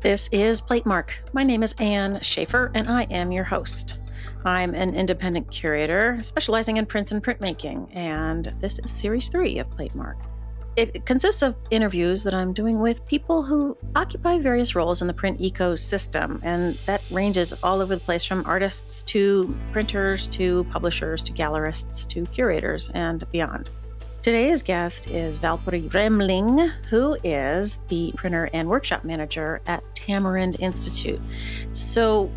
This is Platemark. My name is Ann Shafer, and I am your host. I'm an independent curator specializing in prints and printmaking, and this is Series 3 of Platemark. It consists of interviews that I'm doing with people who occupy various roles in the print ecosystem, and that ranges all over the place from artists to printers to publishers to gallerists to curators and beyond. Today's guest is Valpuri Remling, who is the printer and workshop manager at Tamarind Institute. So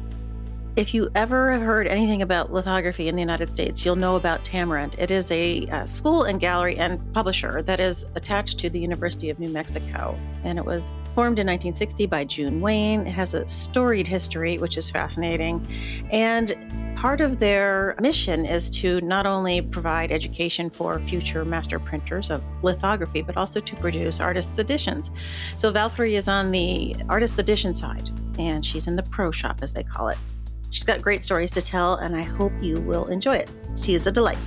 if you ever have heard anything about lithography in the United States, you'll know about Tamarind. It is a school and gallery and publisher that is attached to the University of New Mexico. And it was formed in 1960 by June Wayne. It has a storied history, which is fascinating. And part of their mission is to not only provide education for future master printers of lithography, but also to produce artists' editions. So Valpuri is on the artist edition side, and she's in the pro shop, as they call it. She's got great stories to tell, and I hope you will enjoy it. She is a delight.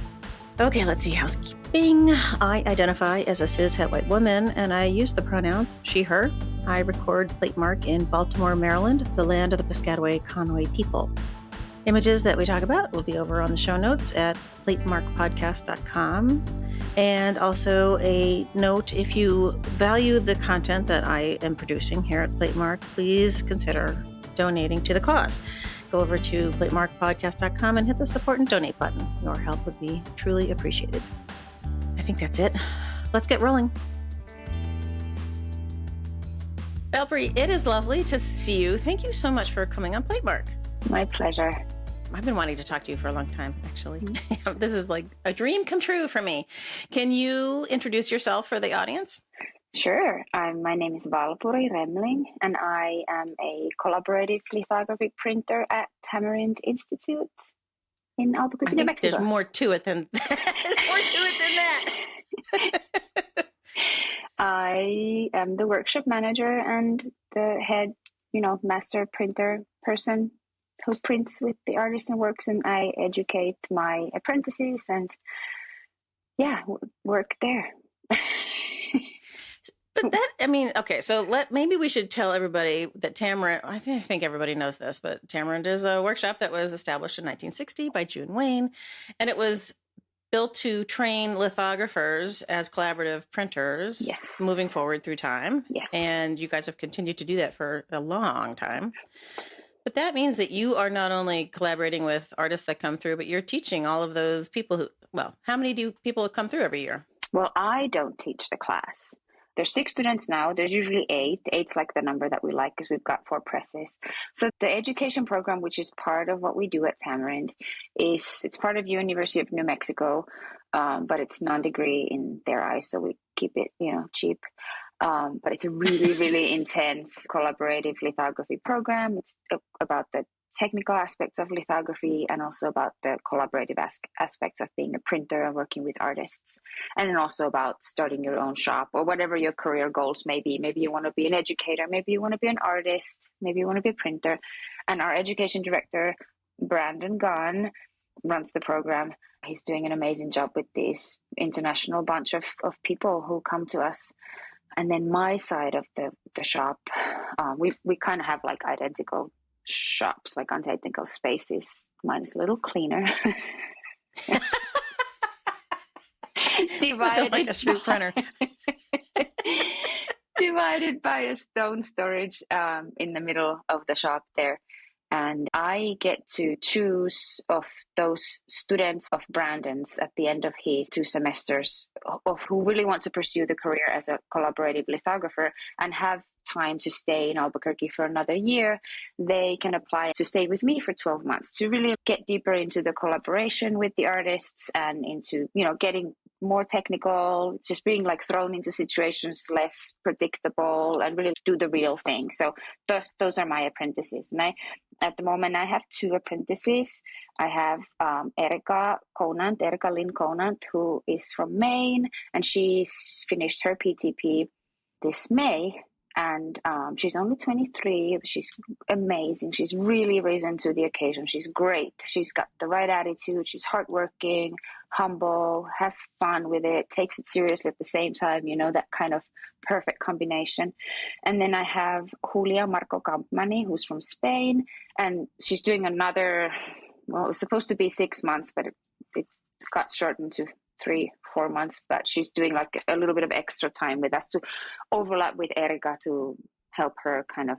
Okay, let's see, housekeeping. I identify as a cis-het white woman, and I use the pronouns she, her. I record Platemark in Baltimore, Maryland, the land of the Piscataway Conoy people. Images that we talk about will be over on the show notes at platemarkpodcast.com. And also a note, if you value the content that I am producing here at Platemark, please consider donating to the cause. Go over to platemarkpodcast.com and hit the support and donate button. Your help would be truly appreciated. I think that's it. Let's get rolling. Valpuri, it is lovely to see you. Thank you so much for coming on Platemark. My pleasure. I've been wanting to talk to you for a long time, actually. This is like a dream come true for me. Can you introduce yourself for the audience? Sure. My name is Valpuri Remling, and I am a collaborative lithography printer at Tamarind Institute in Albuquerque, New Mexico. There's more to it than that. I am the workshop manager and the head, master printer person who prints with the artists and works, and I educate my apprentices and work there. But okay, so maybe we should tell everybody that Tamarind, I think everybody knows this, but Tamarind is a workshop that was established in 1960 by June Wayne, and it was built to train lithographers as collaborative printers moving forward through time. Yes. And you guys have continued to do that for a long time. But that means that you are not only collaborating with artists that come through, but you're teaching all of those people how many do people come through every year? Well, I don't teach the class. There's 6 students now. There's usually 8. 8's like the number that we like because we've got 4 presses. So the education program, which is part of what we do at Tamarind, it's part of University of New Mexico, but it's non-degree in their eyes, so we keep it, cheap. But it's a really, really intense collaborative lithography program. It's about the technical aspects of lithography and also about the collaborative aspects of being a printer and working with artists, and then also about starting your own shop or whatever your career goals may be. Maybe you want to be an educator, maybe you want to be an artist, maybe you want to be a printer. And our education director, Brandon Gunn, runs the program. He's doing an amazing job with this international bunch of people who come to us. And then my side of the shop, we kind of have like identical shops, like identical spaces. Mine is a little cleaner. Divided like a street printer. Divided by a stone storage in the middle of the shop there. And I get to choose of those students of Brandon's at the end of his 2 semesters of who really want to pursue the career as a collaborative lithographer and have time to stay in Albuquerque for another year. They can apply to stay with me for 12 months to really get deeper into the collaboration with the artists and into, getting more technical, just being like thrown into situations less predictable and really do the real thing. So those are my apprentices. And at the moment, I have 2 apprentices. I have Erika Lynn Conant, who is from Maine, and she's finished her PTP this May. And she's only 23. She's amazing. She's really risen to the occasion. She's great. She's got the right attitude. She's hardworking, humble, has fun with it, takes it seriously at the same time, that kind of perfect combination. And then I have Julia Marco Campmani, who's from Spain, and she's doing another, well, it was supposed to be 6 months, but it got shortened to 3-4 months, but she's doing like a little bit of extra time with us to overlap with Erika to help her kind of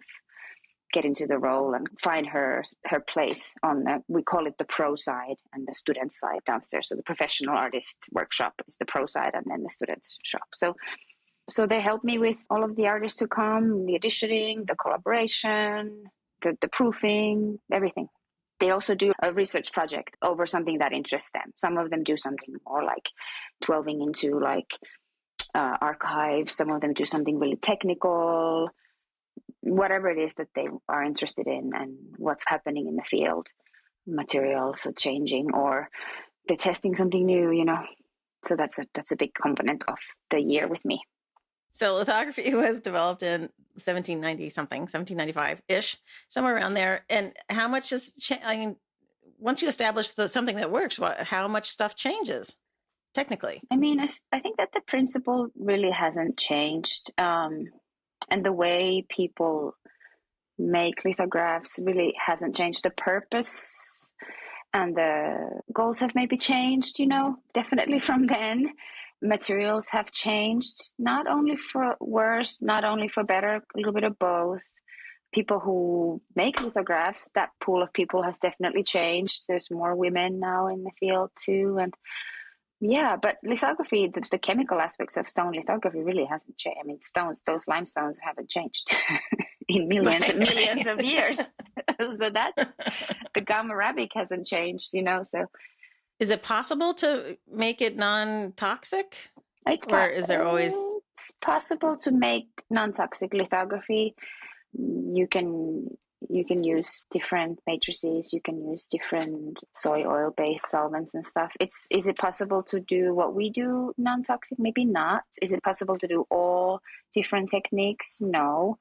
get into the role and find her place on we call it the pro side and the student side downstairs. So the professional artist workshop is the pro side, and then the student shop. So they help me with all of the artists to come, the auditioning, the collaboration, the proofing, everything. They also do a research project over something that interests them. Some of them do something more like delving into archives. Some of them do something really technical, whatever it is that they are interested in and what's happening in the field. Materials are changing, or they're testing something new, So that's a big component of the year with me. So lithography was developed in 1795-ish, somewhere around there. And how much has once you establish something that works, how much stuff changes technically? I mean, I think that the principle really hasn't changed. And the way people make lithographs really hasn't changed. The purpose and the goals have maybe changed, definitely from then. Materials have changed, not only for worse, not only for better, a little bit of both. People who make lithographs, that pool of people has definitely changed. There's more women now in the field too. And yeah, but lithography, the chemical aspects of stone lithography really hasn't changed. I mean, those limestones haven't changed in millions and millions of years. So that the gum arabic hasn't changed, so. Is it possible to make it non-toxic? It's possible to make non-toxic lithography. You can use different matrices. You can use different soy oil-based solvents and stuff. Is it possible to do what we do non-toxic? Maybe not. Is it possible to do all different techniques? No.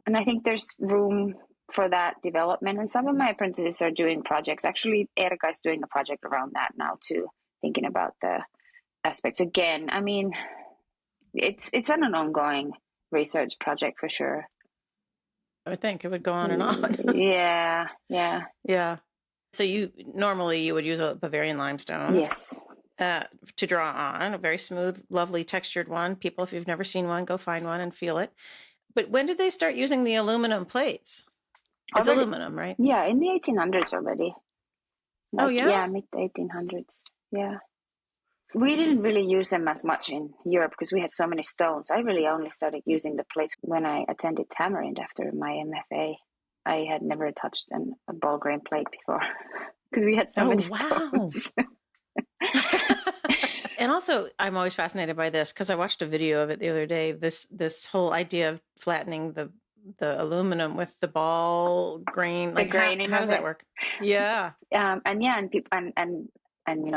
And I think there's room for that development. And some of my apprentices are doing projects. Actually, Erika is doing a project around that now too, thinking about the aspects. Again, I mean, it's an ongoing research project for sure. I would think it would go on and on. Yeah. So you would use a Bavarian limestone. Yes. To draw on, a very smooth, lovely textured one. People, if you've never seen one, go find one and feel it. But when did they start using the aluminum plates? It's aluminum, right? Yeah, in the 1800s already. Yeah, mid 1800s. Yeah. We didn't really use them as much in Europe because we had so many stones. I really only started using the plates when I attended Tamarind after my MFA. I had never touched a ball grain plate before because we had so many stones. And also, I'm always fascinated by this because I watched a video of it the other day. This whole idea of flattening the aluminum with the ball grain, like how does that work? Yeah. And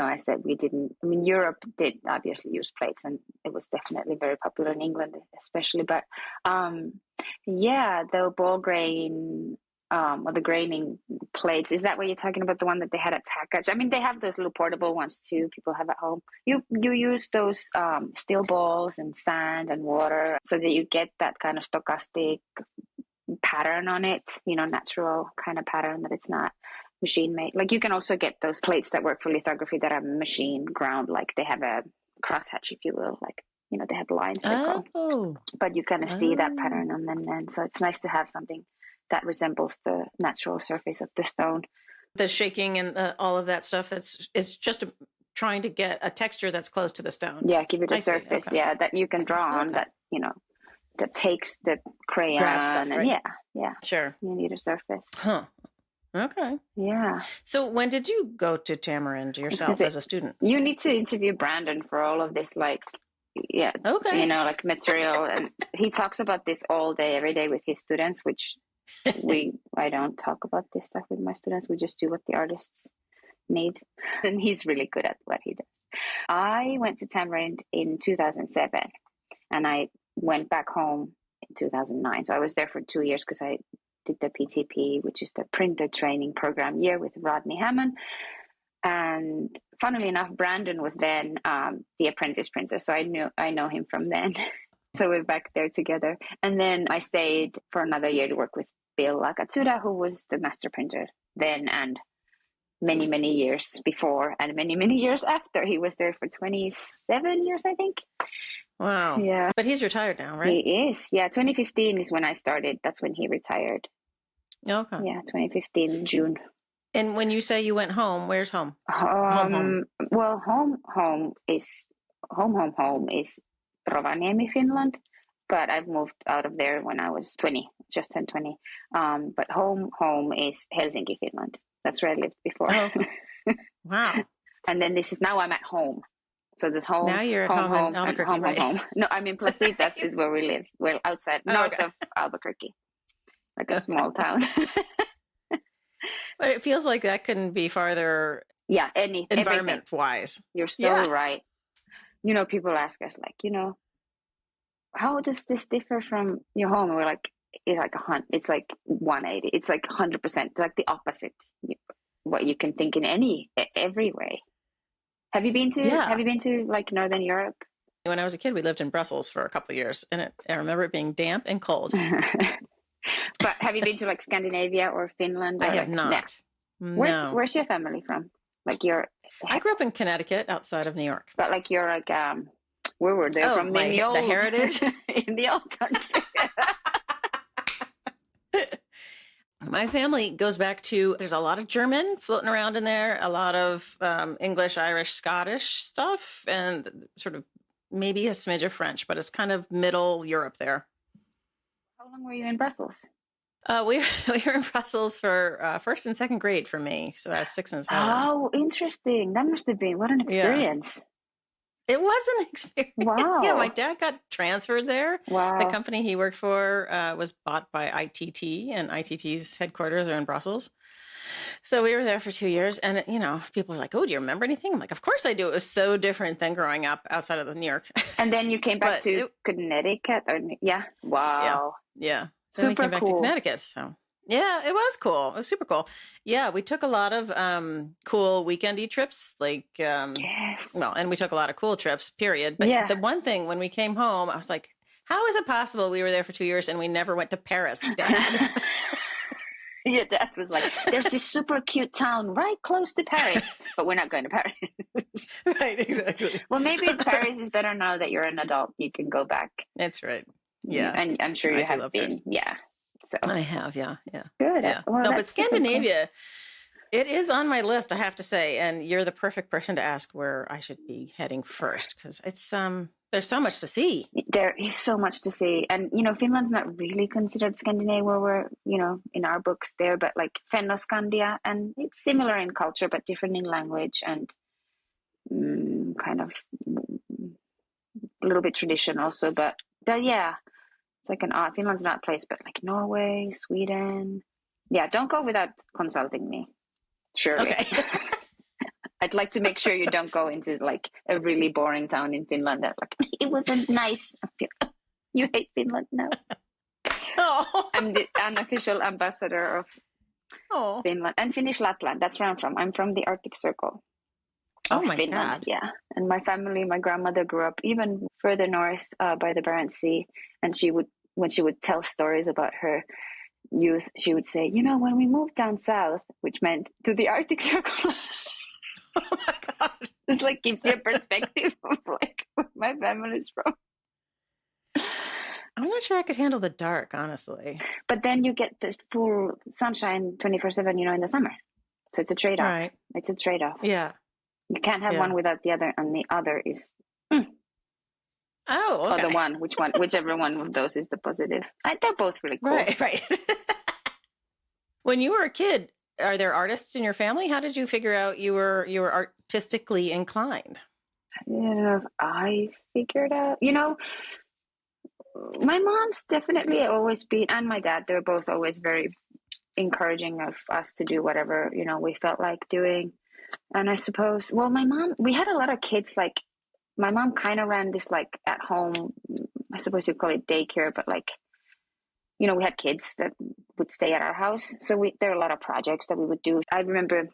I said we didn't. I mean, Europe did obviously use plates, and it was definitely very popular in England, especially. But the ball grain or the graining plates, is that what you're talking about? The one that they had at Tackage? I mean, they have those little portable ones too. People have at home. You use those steel balls and sand and water so that you get that kind of stochastic pattern on it. Natural kind of pattern that it's not machine made. Like you can also get those plates that work for lithography that are machine ground, like they have a crosshatch, if you will, like they have lines. But you kind of see that pattern on them then. So it's nice to have something that resembles the natural surface of the stone. The shaking and all of that stuff it's just trying to get a texture that's close to the stone. Yeah, give it a surface. Okay. Yeah, that you can draw on. That that takes the crayon stuff, and right? Yeah. Sure. You need a surface. Huh. Okay. Yeah. So when did you go to Tamarind yourself as a student? You need to interview Brandon for all of this, material. And he talks about this all day, every day with his students, which I don't talk about this stuff with my students. We just do what the artists need. And he's really good at what he does. I went to Tamarind in 2007 and I went back home in 2009. So I was there for 2 years because I did the PTP, which is the printer training program year with Rodney Hammond. And funnily enough, Brandon was then the apprentice printer. So I know him from then. So we're back there together. And then I stayed for another year to work with Bill Lagattuta, who was the master printer then and many, many years before and many, many years after. He was there for 27 years, I think. Wow. Yeah. But he's retired now, right? He is. Yeah. 2015 is when I started. That's when he retired. Okay. Yeah. 2015, June. And when you say you went home, where's home? Home. Well, home is Rovaniemi, Finland. But I've moved out of there when I was 20, just turned 20. But home is Helsinki, Finland. That's where I lived before. Oh, wow. And then now I'm at home. So this home. Now you're at home in Albuquerque, home, right? home. No, I'm in Placitas is where we live. Well, outside, north of Albuquerque. Like a small town. But it feels like that couldn't be farther. Yeah, environment-wise. You're so right. You know, people ask us like, how does this differ from your home? And we're like, it's like 180. It's like 100%, like the opposite. What you can think in every way. Have you been to like Northern Europe? When I was a kid, we lived in Brussels for a couple of years, and I remember it being damp and cold. But have you been to like Scandinavia or Finland? Or I have not. No. Where's your family from? Like I grew up in Connecticut, outside of New York. But like you're like where were they from? The heritage in the old country. My family goes back to, there's a lot of German floating around in there, a lot of English, Irish, Scottish stuff, and sort of maybe a smidge of French, but it's kind of middle Europe there. How long were you in Brussels? We were in Brussels for first and second grade for me. So I was 6 and 7. Oh, interesting. That must have been, what an experience. Yeah. It was an experience. Wow. Yeah, my dad got transferred there. Wow. The company he worked for was bought by ITT, and ITT's headquarters are in Brussels. So we were there for 2 years, and people are like, "Oh, do you remember anything?" I'm like, "Of course I do." It was so different than growing up outside of New York. And then you came back to Connecticut, yeah. Wow. Yeah. Super we came back cool. to Connecticut. So yeah, it was cool. It was super cool. Yeah, we took a lot of cool weekendy trips, like yes. Well, and we took a lot of cool trips, period. But the one thing when we came home, I was like, how is it possible we were there for 2 years and we never went to Paris, Dad? Your dad was like, there's this super cute town right close to Paris, but we're not going to Paris. Right, exactly. Well, maybe Paris is better now that you're an adult. You can go back. That's right. Yeah. And I'm sure you have been. Paris. Yeah. So I have, yeah. Good. Yeah. Well, no, but Scandinavia, it is on my list, I have to say, and you're the perfect person to ask where I should be heading first, because it's there's so much to see. There is so much to see, and Finland's not really considered Scandinavia, where we're in our books there, but like Fennoscandia, and it's similar in culture but different in language and kind of a little bit tradition also, but yeah. It's like Finland's not a place, but like Norway, Sweden. Yeah, don't go without consulting me. Surely. Okay. I'd like to make sure you don't go into like a really boring town in Finland that like, it wasn't nice. You hate Finland now. Oh. I'm the unofficial ambassador of Finland and Finnish Lapland. That's where I'm from. I'm from the Arctic Circle. Oh my Finland. God. Yeah. And my family, my grandmother grew up even further north by the Barents Sea. And when she would tell stories about her youth, she would say, when we moved down south, which meant to the Arctic Circle. Oh my God. This like gives you a perspective of like where my family's from. I'm not sure I could handle the dark, honestly. But then you get the full sunshine 24/7, in the summer. So it's a trade-off. Right. It's a trade-off. Yeah. You can't have one without the other, and the other is Oh, okay. Or the one, whichever one of those is the positive. They're both really cool. Right. When you were a kid, are there artists in your family? How did you figure out you were artistically inclined? I figured out, my mom's definitely always been, and my dad, they were both always very encouraging of us to do whatever, we felt like doing. And I suppose, my mom, we had a lot of kids, my mom kind of ran this at home, I suppose you'd call it daycare, but we had kids that would stay at our house. So there are a lot of projects that we would do. I remember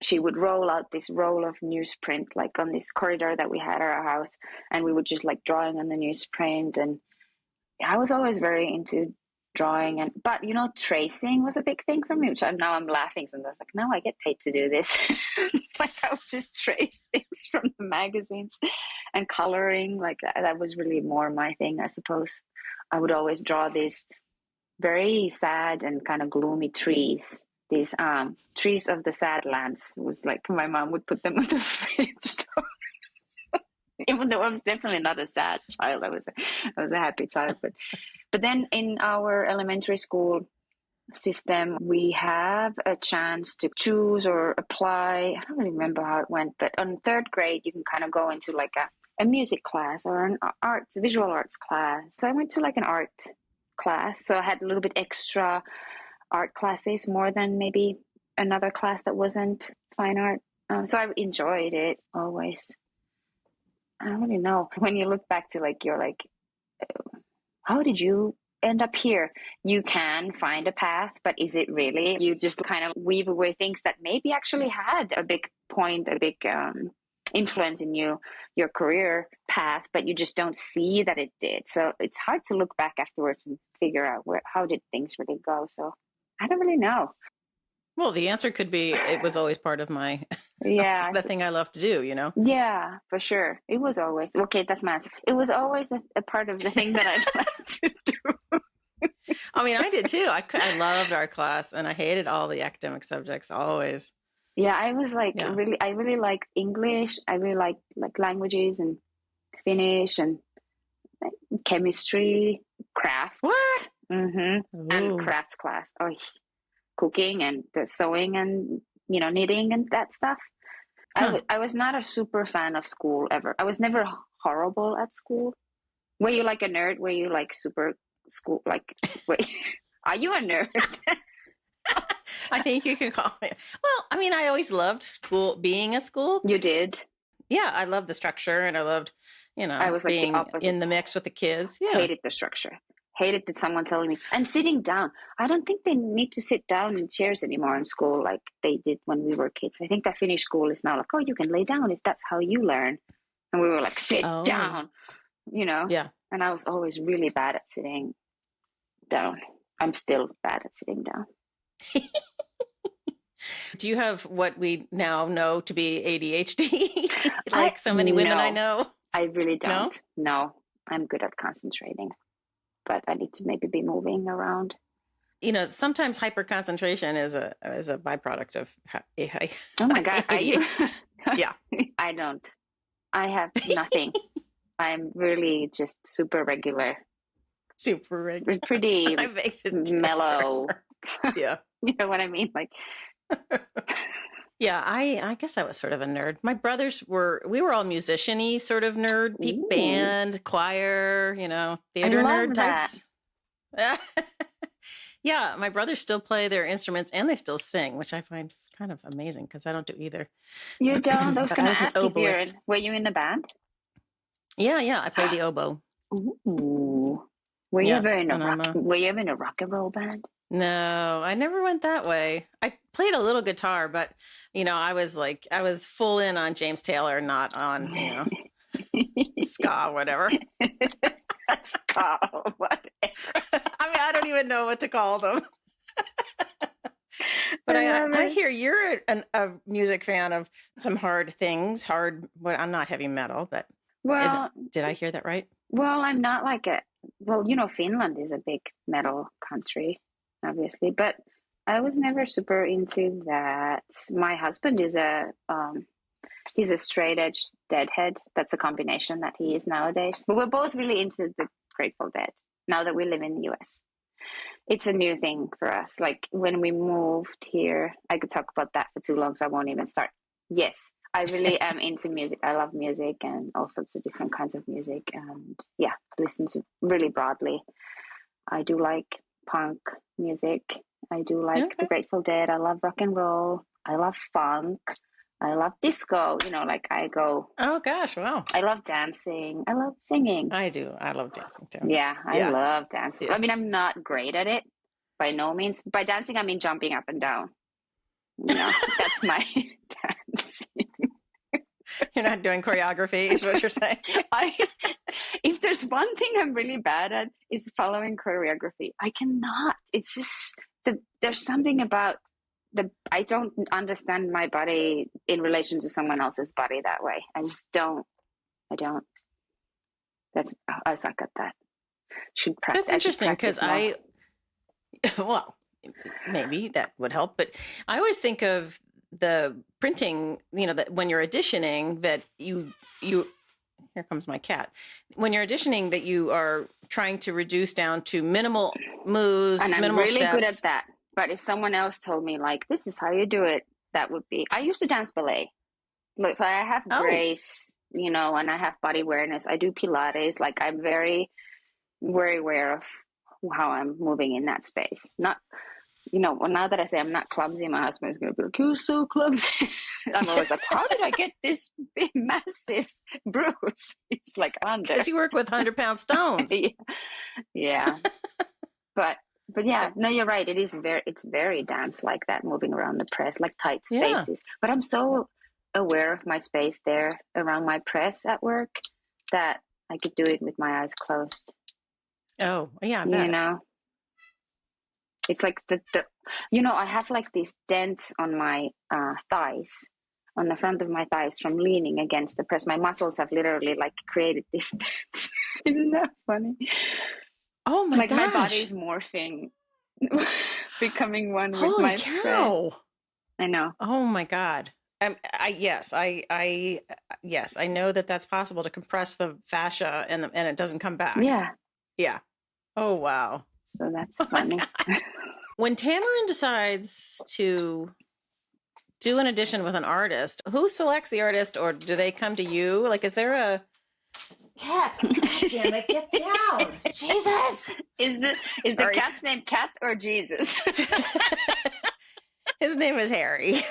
she would roll out this roll of newsprint like on this corridor that we had at our house, and we would just like drawing on the newsprint. And I was always very into drawing, but tracing was a big thing for me, which now I'm laughing sometimes, like now I get paid to do this. Like I would just trace things from the magazines, and coloring, like that was really more my thing, I suppose. I would always draw these very sad and kind of gloomy trees. These trees of the sad lands. It was like my mom would put them on the fridge. Even though I was definitely not a sad child, I was a happy child. But then in our elementary school system, we have a chance to choose or apply. I don't really remember how it went, but on third grade, you can kind of go into like a music class or an visual arts class. So I went to like an art class. So I had a little bit extra art classes, more than maybe another class that wasn't fine art. So I enjoyed it always. I don't really know. When you look back to like, you're like, how did you end up here? You can find a path, but is it really? You just kind of weave away things that maybe actually had a big point, a big influence in your career path, but you just don't see that it did. So it's hard to look back afterwards and figure out how did things really go. So I don't really know. Well, the answer could be it was always part of my the thing I love to do, Yeah, for sure. It was always okay. That's my answer. It was always a part of the thing that I like to do. I mean, I did too. I loved art class, and I hated all the academic subjects always. Yeah, I was like I really liked English. I really liked like languages and Finnish and chemistry, crafts. What? Mm-hmm. And crafts class. Oh, cooking and the sewing and knitting and that stuff. Huh. I was not a super fan of school ever. I was never horrible at school. Were you like a nerd? Were you like super school? Like, wait, are you a nerd? I think you could call it. Well, I mean, I always loved being at school. You did? Yeah, I loved the structure, and I loved, I was like being in the mix with the kids. Yeah. Hated the structure. Hated that someone telling me. And sitting down. I don't think they need to sit down in chairs anymore in school like they did when we were kids. I think that Finnish school is now like, oh, you can lay down if that's how you learn. And we were like, sit down, Yeah. And I was always really bad at sitting down. I'm still bad at sitting down. Do you have what we now know to be ADHD? Like so many women I know? I really don't. No, I'm good at concentrating. But I need to maybe be moving around. Sometimes hyperconcentration is a byproduct of AI. Oh my God. Yeah. I don't. I have nothing. I'm really just super regular. Super regular. Pretty mellow. Yeah. You know what I mean? Like. Yeah, I guess I was sort of a nerd. My brothers we were all musician-y sort of nerd, band, choir, theater nerd types. Yeah, my brothers still play their instruments and they still sing, which I find kind of amazing because I don't do either. You don't? I was going to ask if were you in the band? Yeah, I play the oboe. Ooh. Were you ever in a rock and roll band? No, I never went that way. I played a little guitar, but I was full in on James Taylor, not on, ska, whatever. Ska, whatever. I mean, I don't even know what to call them. But I hear you're a music fan of some hard things. Well, I'm not heavy metal, but did I hear that right? Well, I'm not like Finland is a big metal country, obviously, but I was never super into that. My husband is he's a straight edge Deadhead. That's a combination that he is nowadays. But we're both really into the Grateful Dead now that we live in the US. It's a new thing for us. Like when we moved here, I could talk about that for too long, so I won't even start. Yes, I really am into music. I love music and all sorts of different kinds of music. And yeah, listen to really broadly. I do like punk music. I do like the Grateful Dead. I love rock and roll. I love funk. I love disco, like Oh gosh, wow. I love dancing. I love singing. I do. I love dancing too. Yeah, I Yeah. love dancing. Yeah. I mean, I'm not great at it by no means. By dancing, I mean jumping up and down. That's my dancing. You're not doing choreography, is what you're saying. If there's one thing I'm really bad at is following choreography. I cannot. It's just there's something about I don't understand my body in relation to someone else's body that way. I just don't. I don't. I suck at that. Should practice. That's interesting because well, maybe that would help, but I always think of the printing, that when you're auditioning that you here comes my cat. When you're auditioning that you are trying to reduce down to minimal moves, and I'm minimal really steps. good at that. But if someone else told me like, this is how you do it, that would be, I used to dance ballet. Look, so I have grace, and I have body awareness. I do Pilates. Like I'm very, very aware of how I'm moving in that space. Not, now that I say I'm not clumsy, my husband is going to be like, you're so clumsy. I'm always like, how did I get this big, massive bruise? It's like under. Because you work with 100-pound stones. Yeah. But yeah, no, you're right. It's very dance like that, moving around the press, like tight spaces. Yeah. But I'm so aware of my space there around my press at work that I could do it with my eyes closed. Oh, yeah, I bet. It's like I have like these dents on my thighs, on the front of my thighs from leaning against the press. My muscles have literally like created these dents. Isn't that funny? Oh my gosh. My body's morphing, becoming one with my press. I know. Oh my God. Yes, I know that's possible to compress the fascia and it doesn't come back. Yeah. Yeah. Oh, wow. So that's funny. When Tamarind decides to do an audition with an artist, who selects the artist, or do they come to you? Like, is there a cat? Damn it, get down. Jesus. Is the cat's name Cat or Jesus? His name is Harry.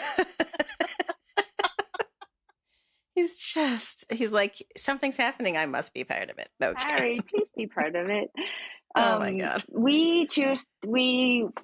He's like, something's happening. I must be part of it. Okay. Harry, please be part of it. Oh my God. We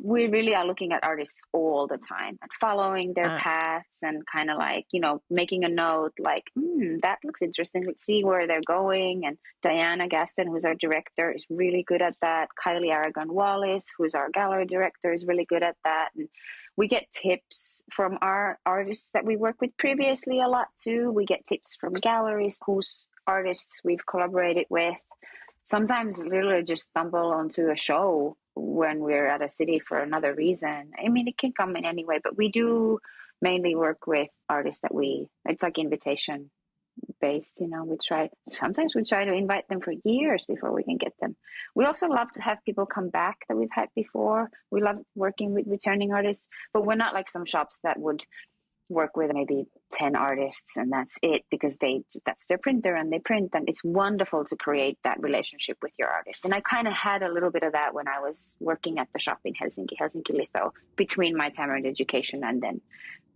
really are looking at artists all the time and following their paths and kind of like, making a note like, that looks interesting. Let's see where they're going. And Diana Gaston, who's our director, is really good at that. Kylie Aragon-Wallace, who's our gallery director, is really good at that. And we get tips from our artists that we worked with previously a lot too. We get tips from galleries whose artists we've collaborated with. Sometimes literally just stumble onto a show when we're at a city for another reason. I mean, it can come in any way, but we do mainly work with artists that it's like invitation based, sometimes we try to invite them for years before we can get them. We also love to have people come back that we've had before. We love working with returning artists, but we're not like some shops that would work with maybe 10 artists and that's it, because that's their printer and they print, and it's wonderful to create that relationship with your artist. And I kind of had a little bit of that when I was working at the shop in Helsinki Litho, between my Tamarind education and then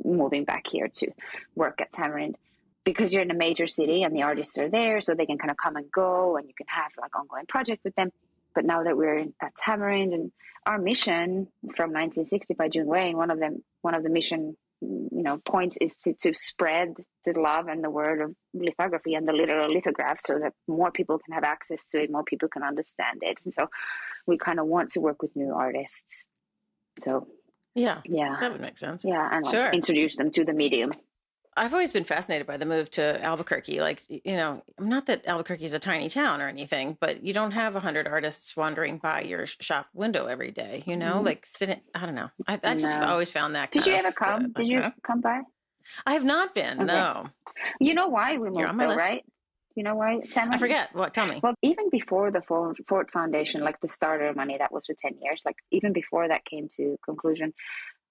moving back here to work at Tamarind, because you're in a major city and the artists are there, so they can kind of come and go and you can have like ongoing project with them. But now that we're at Tamarind, and our mission from 1960 by June Wayne, one of the mission points is to spread the love and the word of lithography and the literal lithograph, so that more people can have access to it, more people can understand it. And so we kind of want to work with new artists. So yeah, that would make sense. Yeah, and introduce them to the medium. I've always been fascinated by the move to Albuquerque. Like, not that Albuquerque is a tiny town or anything, but you don't have 100 artists wandering by your shop window every day, like sitting, I don't know. I just always found that. Did you ever come? Did you come by? I have not been, okay. No. You know why we moved though, right? You know why, Tamarind? I forget. What? Tell me. Well, even before the Ford Foundation, like the starter money, that was for 10 years, like even before that came to conclusion,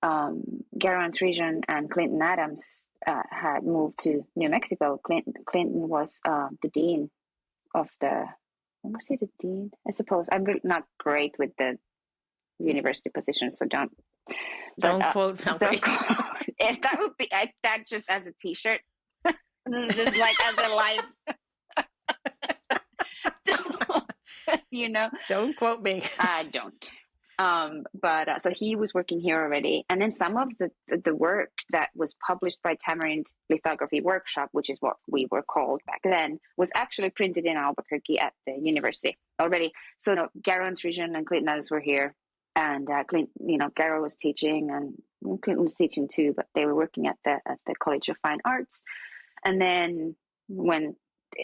Garo Antrijan and Clinton Adams had moved to New Mexico. Clinton was the dean of was he the dean? I suppose. I'm really not great with the university position, so don't quote Valpuri. If that would be that just as a T-shirt. This is like as a live, Don't quote me. I don't. But so he was working here already, and then some of the work that was published by Tamarind Lithography Workshop, which is what we were called back then, was actually printed in Albuquerque at the university already. So Garo and Trijan and Clinton others were here, and Garo was teaching, and Clinton was teaching too, but they were working at the College of Fine Arts. And then when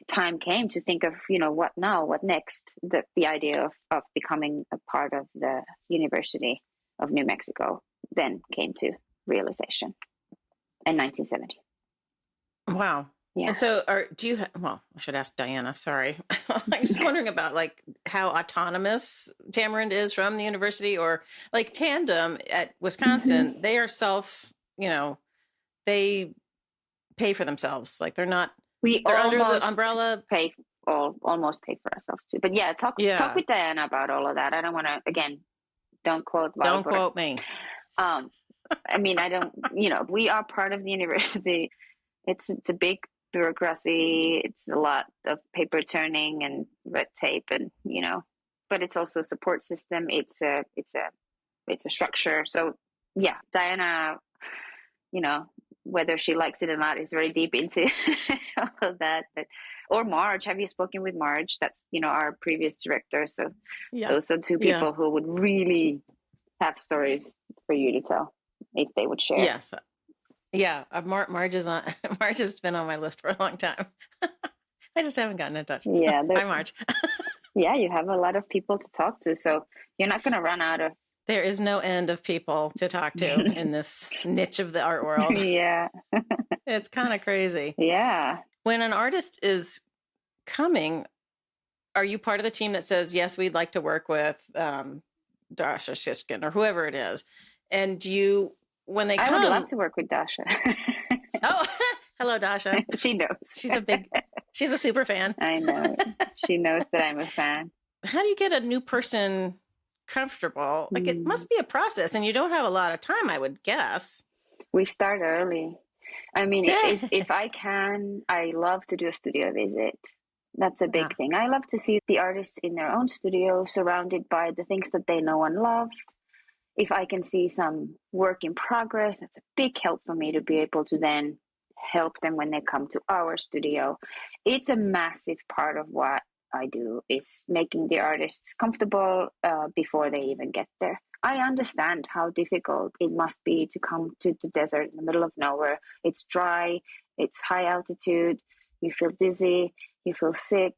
time came to think of, what now, what next, the idea of becoming a part of the University of New Mexico then came to realization in 1970. Wow. Yeah. And so I should ask Diana, sorry. I'm just wondering about like how autonomous Tamarind is from the university, or like Tandem at Wisconsin, they are they pay for themselves. Like they're under the umbrella. Almost pay for ourselves too. But yeah, talk with Diana about all of that. I don't want to, again, don't quote Valpuri. Don't quote me. I mean, I don't, we are part of the university. It's a big bureaucracy. It's a lot of paper turning and red tape, and but it's also a support system. It's a structure. So yeah, Diana, whether she likes it or not, is very deep into all of that. Or Marge, have you spoken with Marge? That's our previous director. So those are two people who would really have stories for you to tell if they would share. Yes. Yeah, Marge is on. Marge has been on my list for a long time. I just haven't gotten in touch. Yeah, hi Marge. Yeah, you have a lot of people to talk to, so you're not going to run out of. There is no end of people to talk to in this niche of the art world. Yeah, it's kind of crazy. Yeah. When an artist is coming, are you part of the team that says, yes, we'd like to work with Dasha Shishkin or whoever it is? And when they come... I would love to work with Dasha. Oh, hello, Dasha. She knows. She's a super fan. I know. She knows that I'm a fan. How do you get a new person comfortable? Like it must be a process, and you don't have a lot of time, I would guess. We start early. I mean, if I can, I love to do a studio visit. That's a big thing. I love to see the artists in their own studio, surrounded by the things that they know and love. If I can see some work in progress, that's a big help for me to be able to then help them when they come to our studio. It's a massive part of what I do, is making the artists comfortable before they even get there. I understand how difficult it must be to come to the desert in the middle of nowhere. It's dry, it's high altitude, you feel dizzy, you feel sick,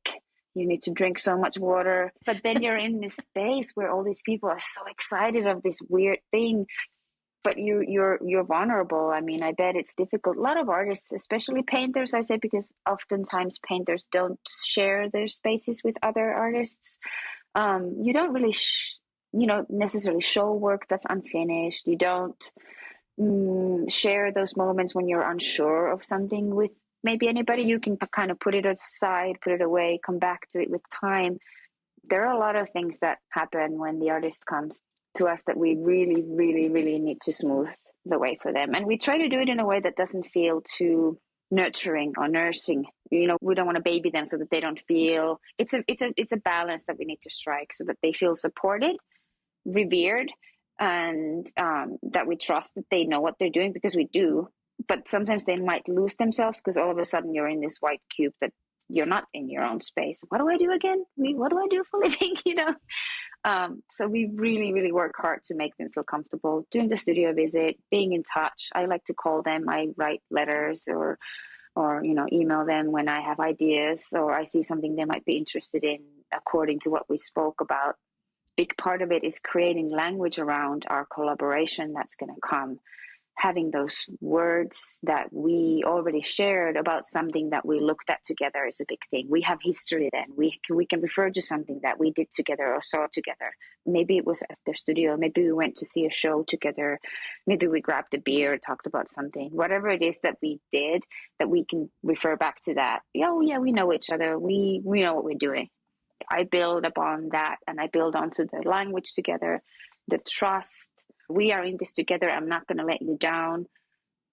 you need to drink so much water. But then you're in this space where all these people are so excited of this weird thing, but you're vulnerable. I mean, I bet it's difficult. A lot of artists, especially painters, I say, because oftentimes painters don't share their spaces with other artists. You don't really necessarily show work that's unfinished. You don't share those moments when you're unsure of something with maybe anybody. You can kind of put it aside, put it away, come back to it with time. There are a lot of things that happen when the artist comes to us that we really, really, really need to smooth the way for them. And we try to do it in a way that doesn't feel too nurturing or nursing. We don't want to baby them so that they don't feel. It's a balance that we need to strike so that they feel supported, revered, and that we trust that they know what they're doing, because we do. But sometimes they might lose themselves because all of a sudden you're in this white cube that you're not in your own space. What do I do again? What do I do for a living? So we really, really work hard to make them feel comfortable doing the studio visit, being in touch. I like to call them. I write letters or email them when I have ideas or I see something they might be interested in according to what we spoke about. Big part of it is creating language around our collaboration that's going to come. Having those words that we already shared about something that we looked at together is a big thing. We have history then. We can refer to something that we did together or saw together. Maybe it was at their studio. Maybe we went to see a show together. Maybe we grabbed a beer, talked about something. Whatever it is that we did, that we can refer back to that. Oh, yeah, we know each other. We know what we're doing. I build upon that, and I build onto the language together, the trust. We are in this together. I'm not going to let you down.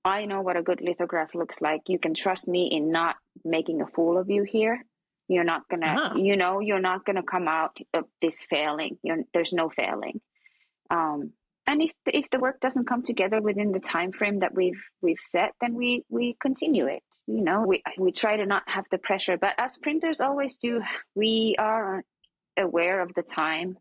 I know what a good lithograph looks like. You can trust me in not making a fool of you here. You're not gonna, Uh-huh. you're not gonna come out of this failing. There's no failing. And if the work doesn't come together within the time frame that we've set, then we continue it. We try to not have the pressure, but as printers always do, we are aware of the time,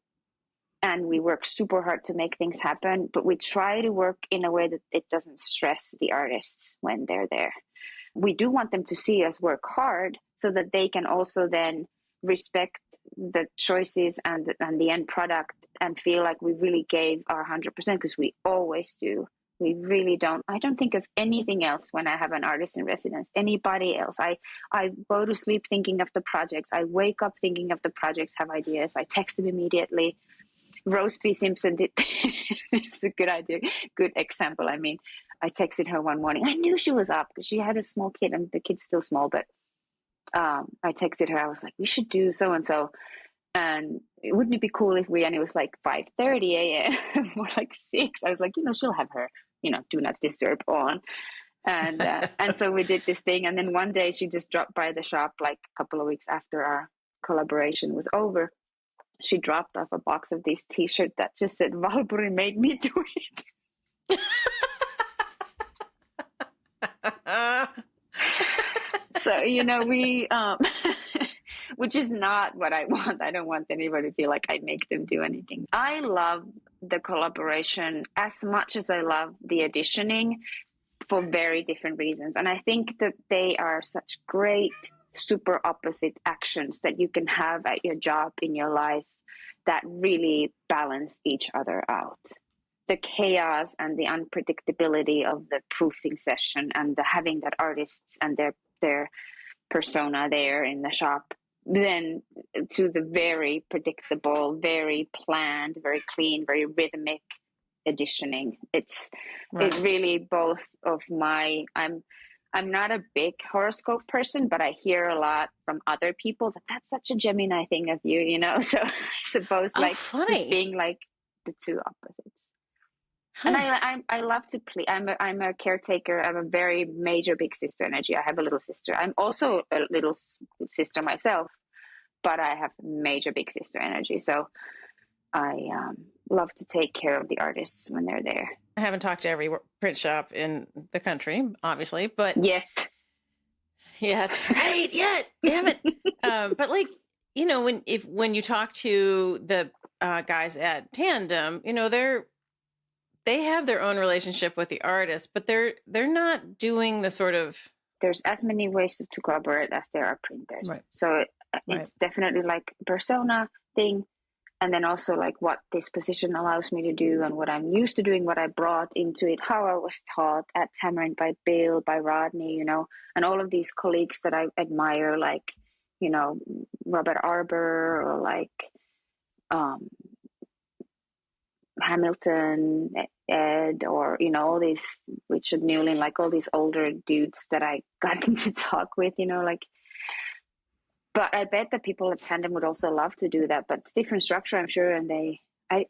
and we work super hard to make things happen. But we try to work in a way that it doesn't stress the artists when they're there. We do want them to see us work hard so that they can also then respect the choices and the end product and feel like we really gave our 100%, because we always do. We really don't. I don't think of anything else when I have an artist in residence, anybody else. I go to sleep thinking of the projects. I wake up thinking of the projects, have ideas. I text them immediately. Rose P. Simpson did. It's a good idea, good example. I mean, I texted her one morning. I knew she was up because she had a small kid, and the kid's still small, but I texted her. I was like, we should do so and so, and wouldn't it be cool if we? And it was like 5:30 a.m. or like 6. I was like, she'll have her, do not disturb on, and so we did this thing. And then one day she just dropped by the shop, like a couple of weeks after our collaboration was over. She dropped off a box of this T-shirt that just said "Valpuri made me do it." So we which is not what I want. I don't want anybody to feel like I make them do anything. I love the collaboration as much as I love the editioning, for very different reasons. And I think that they are such great super opposite actions that you can have at your job, in your life, that really balance each other out. The chaos and the unpredictability of the proofing session, and the having that artists and their persona there in the shop, then to the very predictable, very planned, very clean, very rhythmic editioning. It really both of my, I'm not a big horoscope person, but I hear a lot from other people that that's such a Gemini thing of you, So I suppose just being like the two opposites. Huh. And I love to play. I'm a caretaker. I'm a very major big sister energy. I have a little sister. I'm also a little sister myself, but I have major big sister energy. So I love to take care of the artists when they're there. I haven't talked to every print shop in the country, obviously, but yet, right? Yet, damn it. But when you talk to the guys at Tandem, they have their own relationship with the artist, but they're not doing the sort of. There's as many ways to collaborate as there are printers. Right. So it's definitely like a persona thing. And then also like what this position allows me to do, and what I'm used to doing, what I brought into it, how I was taught at Tamarind by Bill, by Rodney, and all of these colleagues that I admire, like, Robert Arbor, or like Hamilton, Ed, or, all these Richard Newlin, like all these older dudes that I got to talk with, But I bet that people at Tandem would also love to do that, but it's different structure, I'm sure. And I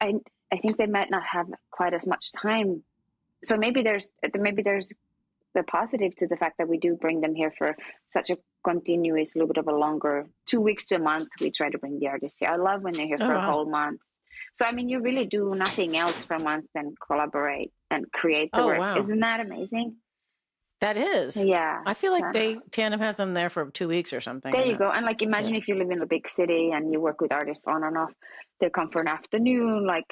think they might not have quite as much time. So maybe there's the positive to the fact that we do bring them here for such a continuous, little bit of a longer 2 weeks to a month. We try to bring the artists here. I love when they're here for a whole month. So, I mean, you really do nothing else for a month than collaborate and create the work. Wow. Isn't that amazing? That is. Yeah. I feel like Tandem has them there for 2 weeks or something. There you go. And like, imagine if you live in a big city and you work with artists on and off, they come for an afternoon. Like,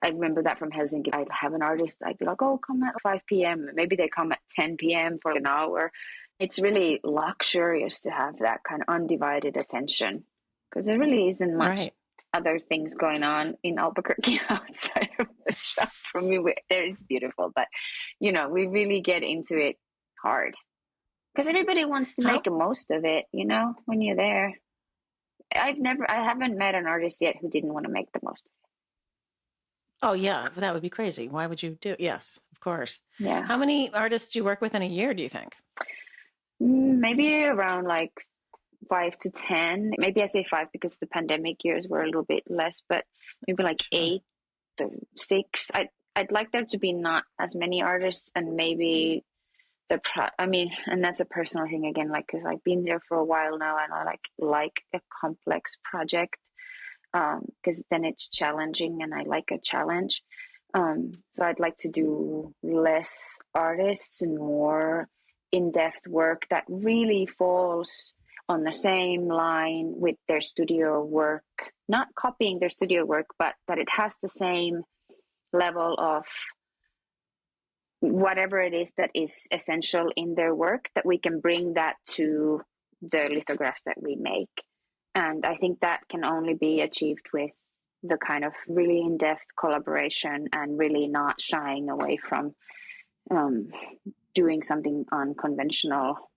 I remember that from Helsinki. I'd have an artist, I'd be like, oh, come at 5 p.m. Maybe they come at 10 p.m. for an hour. It's really luxurious to have that kind of undivided attention, because there really isn't much other things going on in Albuquerque outside of the shop. For me, there it's beautiful, but, we really get into it hard, because everybody wants to make the most of it, when you're there. I haven't met an artist yet who didn't want to make the most of it. Oh yeah, that would be crazy. Why would you do it? Yes, of course. Yeah. How many artists do you work with in a year, do you think? Maybe around like 5 to 10. Maybe I say 5 because the pandemic years were a little bit less, but maybe like 8 to 6. I'd like there to be not as many artists, and maybe and that's a personal thing again, like, because I've been there for a while now, and I like a complex project, because then it's challenging, and I like a challenge. So I'd like to do less artists and more in-depth work that really falls on the same line with their studio work, not copying their studio work, but that it has the same level of whatever it is that is essential in their work, that we can bring that to the lithographs that we make. And I think that can only be achieved with the kind of really in-depth collaboration and really not shying away from doing something unconventional.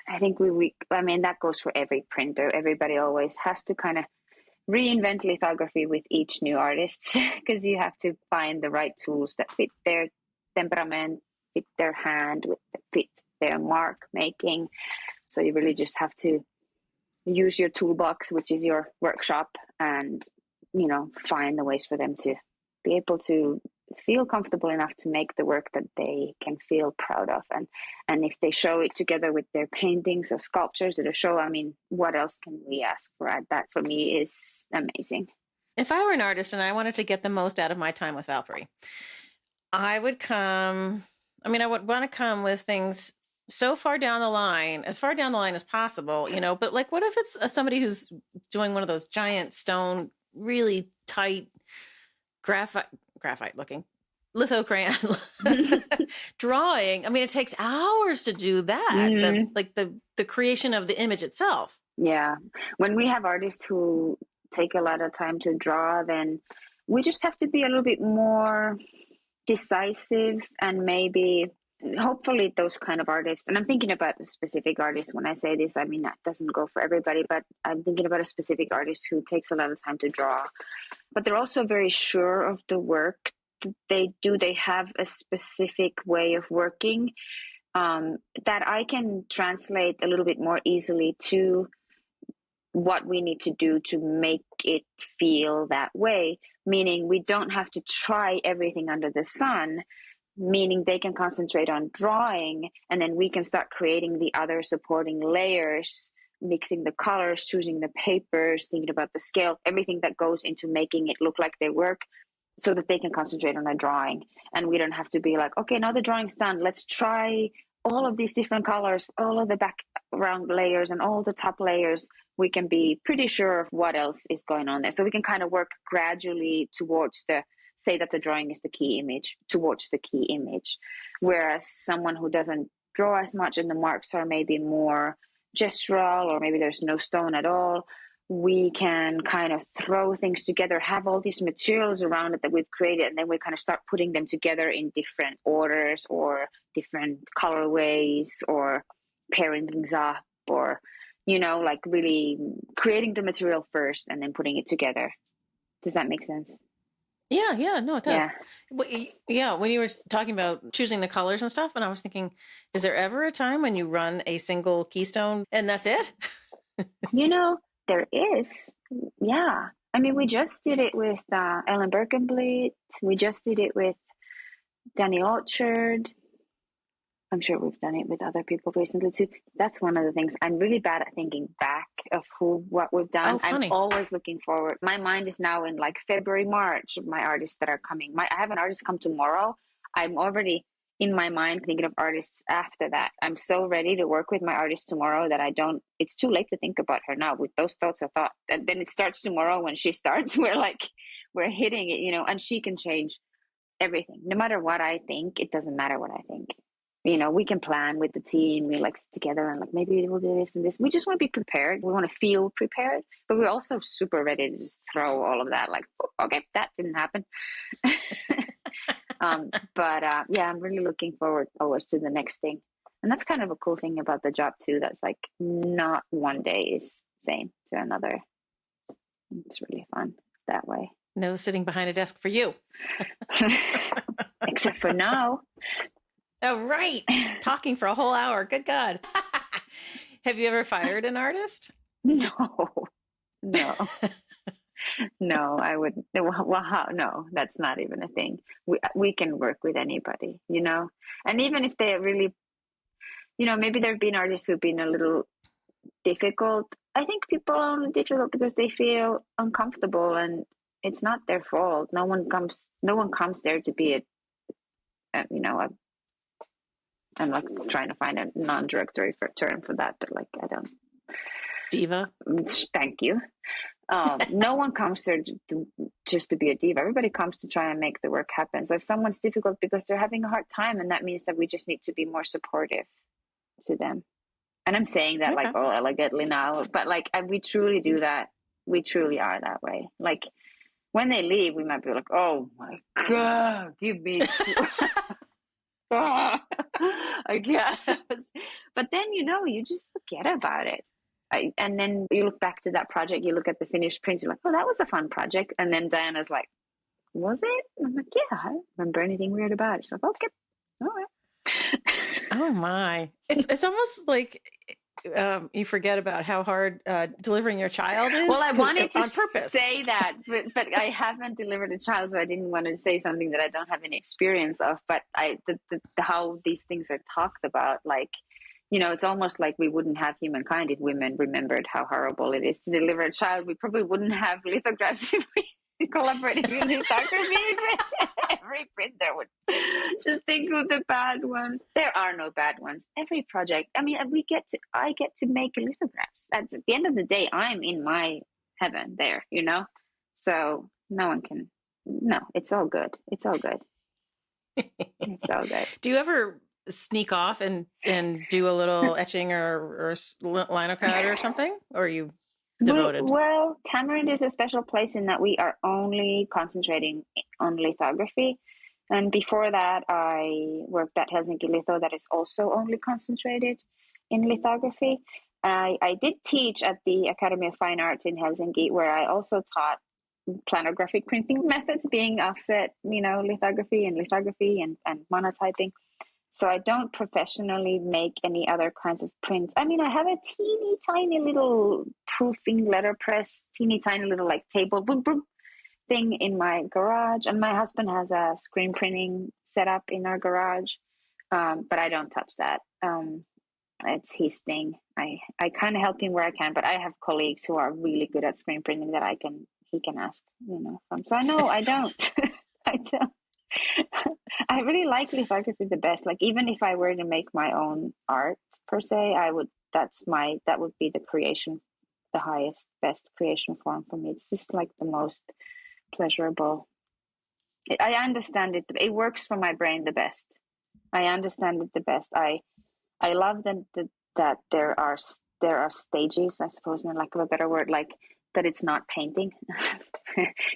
I think that goes for every printer. Everybody always has to kind of reinvent lithography with each new artist, because you have to find the right tools that fit their temperament, fit their hand, fit their mark making. So you really just have to use your toolbox, which is your workshop, and find the ways for them to be able to feel comfortable enough to make the work that they can feel proud of. And if they show it together with their paintings or sculptures at a show, what else can we ask for? That for me is amazing. If I were an artist and I wanted to get the most out of my time with Valpuri, I would want to come with things so far down the line, as far down the line as possible, but like, what if it's somebody who's doing one of those giant stone, really tight graphite looking litho crayon drawing? It takes hours to do that. Mm-hmm. The creation of the image itself. Yeah. When we have artists who take a lot of time to draw, then we just have to be a little bit more decisive, and maybe hopefully those kind of artists, and I'm thinking about a specific artist when I say this, that doesn't go for everybody, but I'm thinking about a specific artist who takes a lot of time to draw, but they're also very sure of the work they do. They have a specific way of working that I can translate a little bit more easily to what we need to do to make it feel that way, meaning we don't have to try everything under the sun, meaning they can concentrate on drawing, and then we can start creating the other supporting layers, mixing the colors, choosing the papers, thinking about the scale, everything that goes into making it look like their work, so that they can concentrate on a drawing. And we don't have to be like, okay, now the drawing's done, let's try all of these different colors, all of the background layers and all the top layers. We can be pretty sure of what else is going on there. So we can kind of work gradually towards say that the drawing is the key image, towards the key image. Whereas someone who doesn't draw as much and the marks are maybe more gestural, or maybe there's no stone at all, we can kind of throw things together, have all these materials around it that we've created, and then we kind of start putting them together in different orders or different colorways, or pairing things up, or like really creating the material first and then putting it together. Does that make sense? Yeah, no, it does. Yeah, when you were talking about choosing the colors and stuff, and I was thinking, is there ever a time when you run a single keystone and that's it? There is. Yeah. We just did it with Ellen Birkenblit. We just did it with Daniel Orchard. I'm sure we've done it with other people recently too. That's one of the things. I'm really bad at thinking back of what we've done. Oh, funny. I'm always looking forward. My mind is now in like February, March, my artists that are coming. I have an artist come tomorrow. I'm already in my mind thinking of artists after that. I'm so ready to work with my artist tomorrow that it's too late to think about her now. With those thoughts, I thought, and then it starts tomorrow when she starts. We're hitting it, and she can change everything. No matter what I think, it doesn't matter what I think. We can plan with the team. We sit together and maybe we'll do this and this. We just want to be prepared. We want to feel prepared, but we're also super ready to just throw all of that. Okay, that didn't happen. I'm really looking forward always to the next thing. And that's kind of a cool thing about the job too. That's not one day is same to another. It's really fun that way. No sitting behind a desk for you. Except for now. Oh, right. Talking for a whole hour. Good God. Have you ever fired an artist? No. No, I wouldn't. Well, no, that's not even a thing. We can work with anybody, you know. And even if they really, maybe there've been artists who've been a little difficult. I think people are only difficult because they feel uncomfortable, and it's not their fault. No one comes. No one comes there to be a. I'm like trying to find a non-derogatory term for that, but like I don't. Diva. Thank you. No one comes there just to be a diva. Everybody comes to try and make the work happen. So if someone's difficult because they're having a hard time, and that means that we just need to be more supportive to them. And I'm saying that like Okay. all elegantly now, but like we truly do that. We truly are that way. Like when they leave, we might be like, "Oh my god, give me." I guess. But then, you just forget about it. And then you look back to that project, you look at the finished print, you're like, oh, that was a fun project. And then Diana's like, was it? I'm like, yeah, I don't remember anything weird about it. She's like, okay, all right. Oh my. It's almost like you forget about how hard delivering your child is. Well, I wanted to on purpose. say that, but I haven't delivered a child, so I didn't want to say something that I don't have any experience of. But how these things are talked about, like, it's almost like we wouldn't have humankind if women remembered how horrible it is to deliver a child. We probably wouldn't have lithographs if we collaborated with lithography. Every printer would just think of the bad ones. There are no bad ones. Every project. I mean, I get to make lithographs. That's at the end of the day, I'm in my heaven there, So no one can. No, it's all good. It's all good. It's all good. Do you ever sneak off and do a little etching or linocut or something? Or are you devoted? Well, Tamarind is a special place in that we are only concentrating on lithography. And before that, I worked at Helsinki Litho, that is also only concentrated in lithography. I did teach at the Academy of Fine Arts in Helsinki, where I also taught planographic printing methods, being offset, lithography and monotyping. So I don't professionally make any other kinds of prints. I mean, I have a teeny tiny little proofing letterpress, teeny tiny little like table boom, boom thing in my garage. And my husband has a screen printing setup in our garage. But I don't touch that. It's his thing. I kind of help him where I can, but I have colleagues who are really good at screen printing that he can ask, from. So no, I don't. I don't. I really like lithography the best. Like even if I were to make my own art per se, that would be the highest, best creation form for me. It's just like the most pleasurable. I understand it. It works for my brain the best. I understand it the best. I love that there are stages, I suppose, in lack of a better word, like that it's not painting.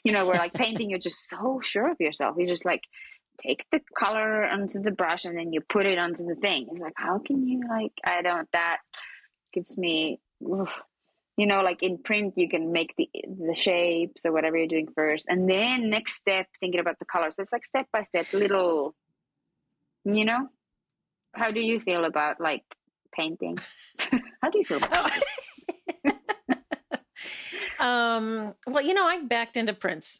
Where like painting, you're just so sure of yourself. You just like take the color onto the brush and then you put it onto the thing. It's like, how can you that gives me, like in print, you can make the shapes or whatever you're doing first. And then next step, thinking about the colors. So it's like step by step, little, how do you feel about like painting? How do you feel about it? Well, I backed into prints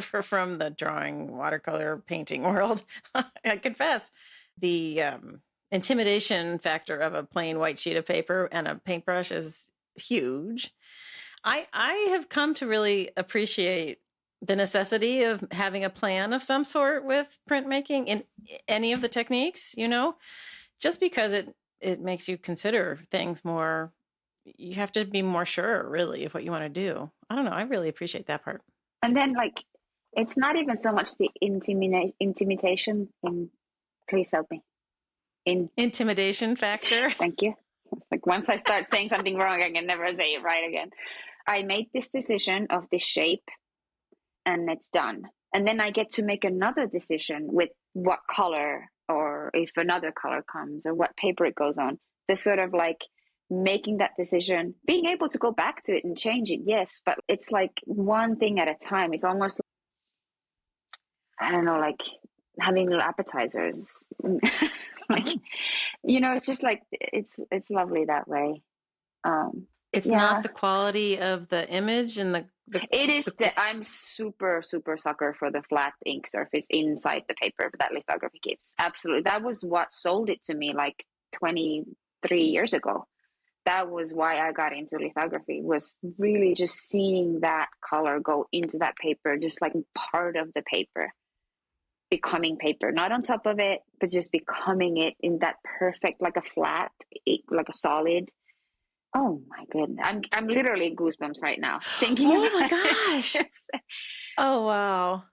from the drawing, watercolor, painting world. I confess the intimidation factor of a plain white sheet of paper and a paintbrush is huge. I have come to really appreciate the necessity of having a plan of some sort with printmaking in any of the techniques, just because it makes you consider things more. You have to be more sure, really, of what you want to do. I don't know. I really appreciate that part. And then, like, it's not even so much the intimidation. Please help me. Intimidation factor. Thank you. Like once I start saying something wrong, I can never say it right again. I made this decision of this shape, and it's done. And then I get to make another decision with what color, or if another color comes, or what paper it goes on. This sort of like making that decision, being able to go back to it and change it, yes, but it's like one thing at a time. It's almost, I don't know, like having little appetizers. Like, it's just like it's lovely that way. It's not the quality of the image and It is I'm super, super sucker for the flat ink surface inside the paper that lithography gives. Absolutely. That was what sold it to me like 23 years ago. That was why I got into lithography, was really just seeing that color go into that paper, just like part of the paper, becoming paper, not on top of it, but just becoming it in that perfect, like a flat, like a solid. Oh my goodness. I'm literally goosebumps right now thinking Oh my about gosh. it. Oh, wow.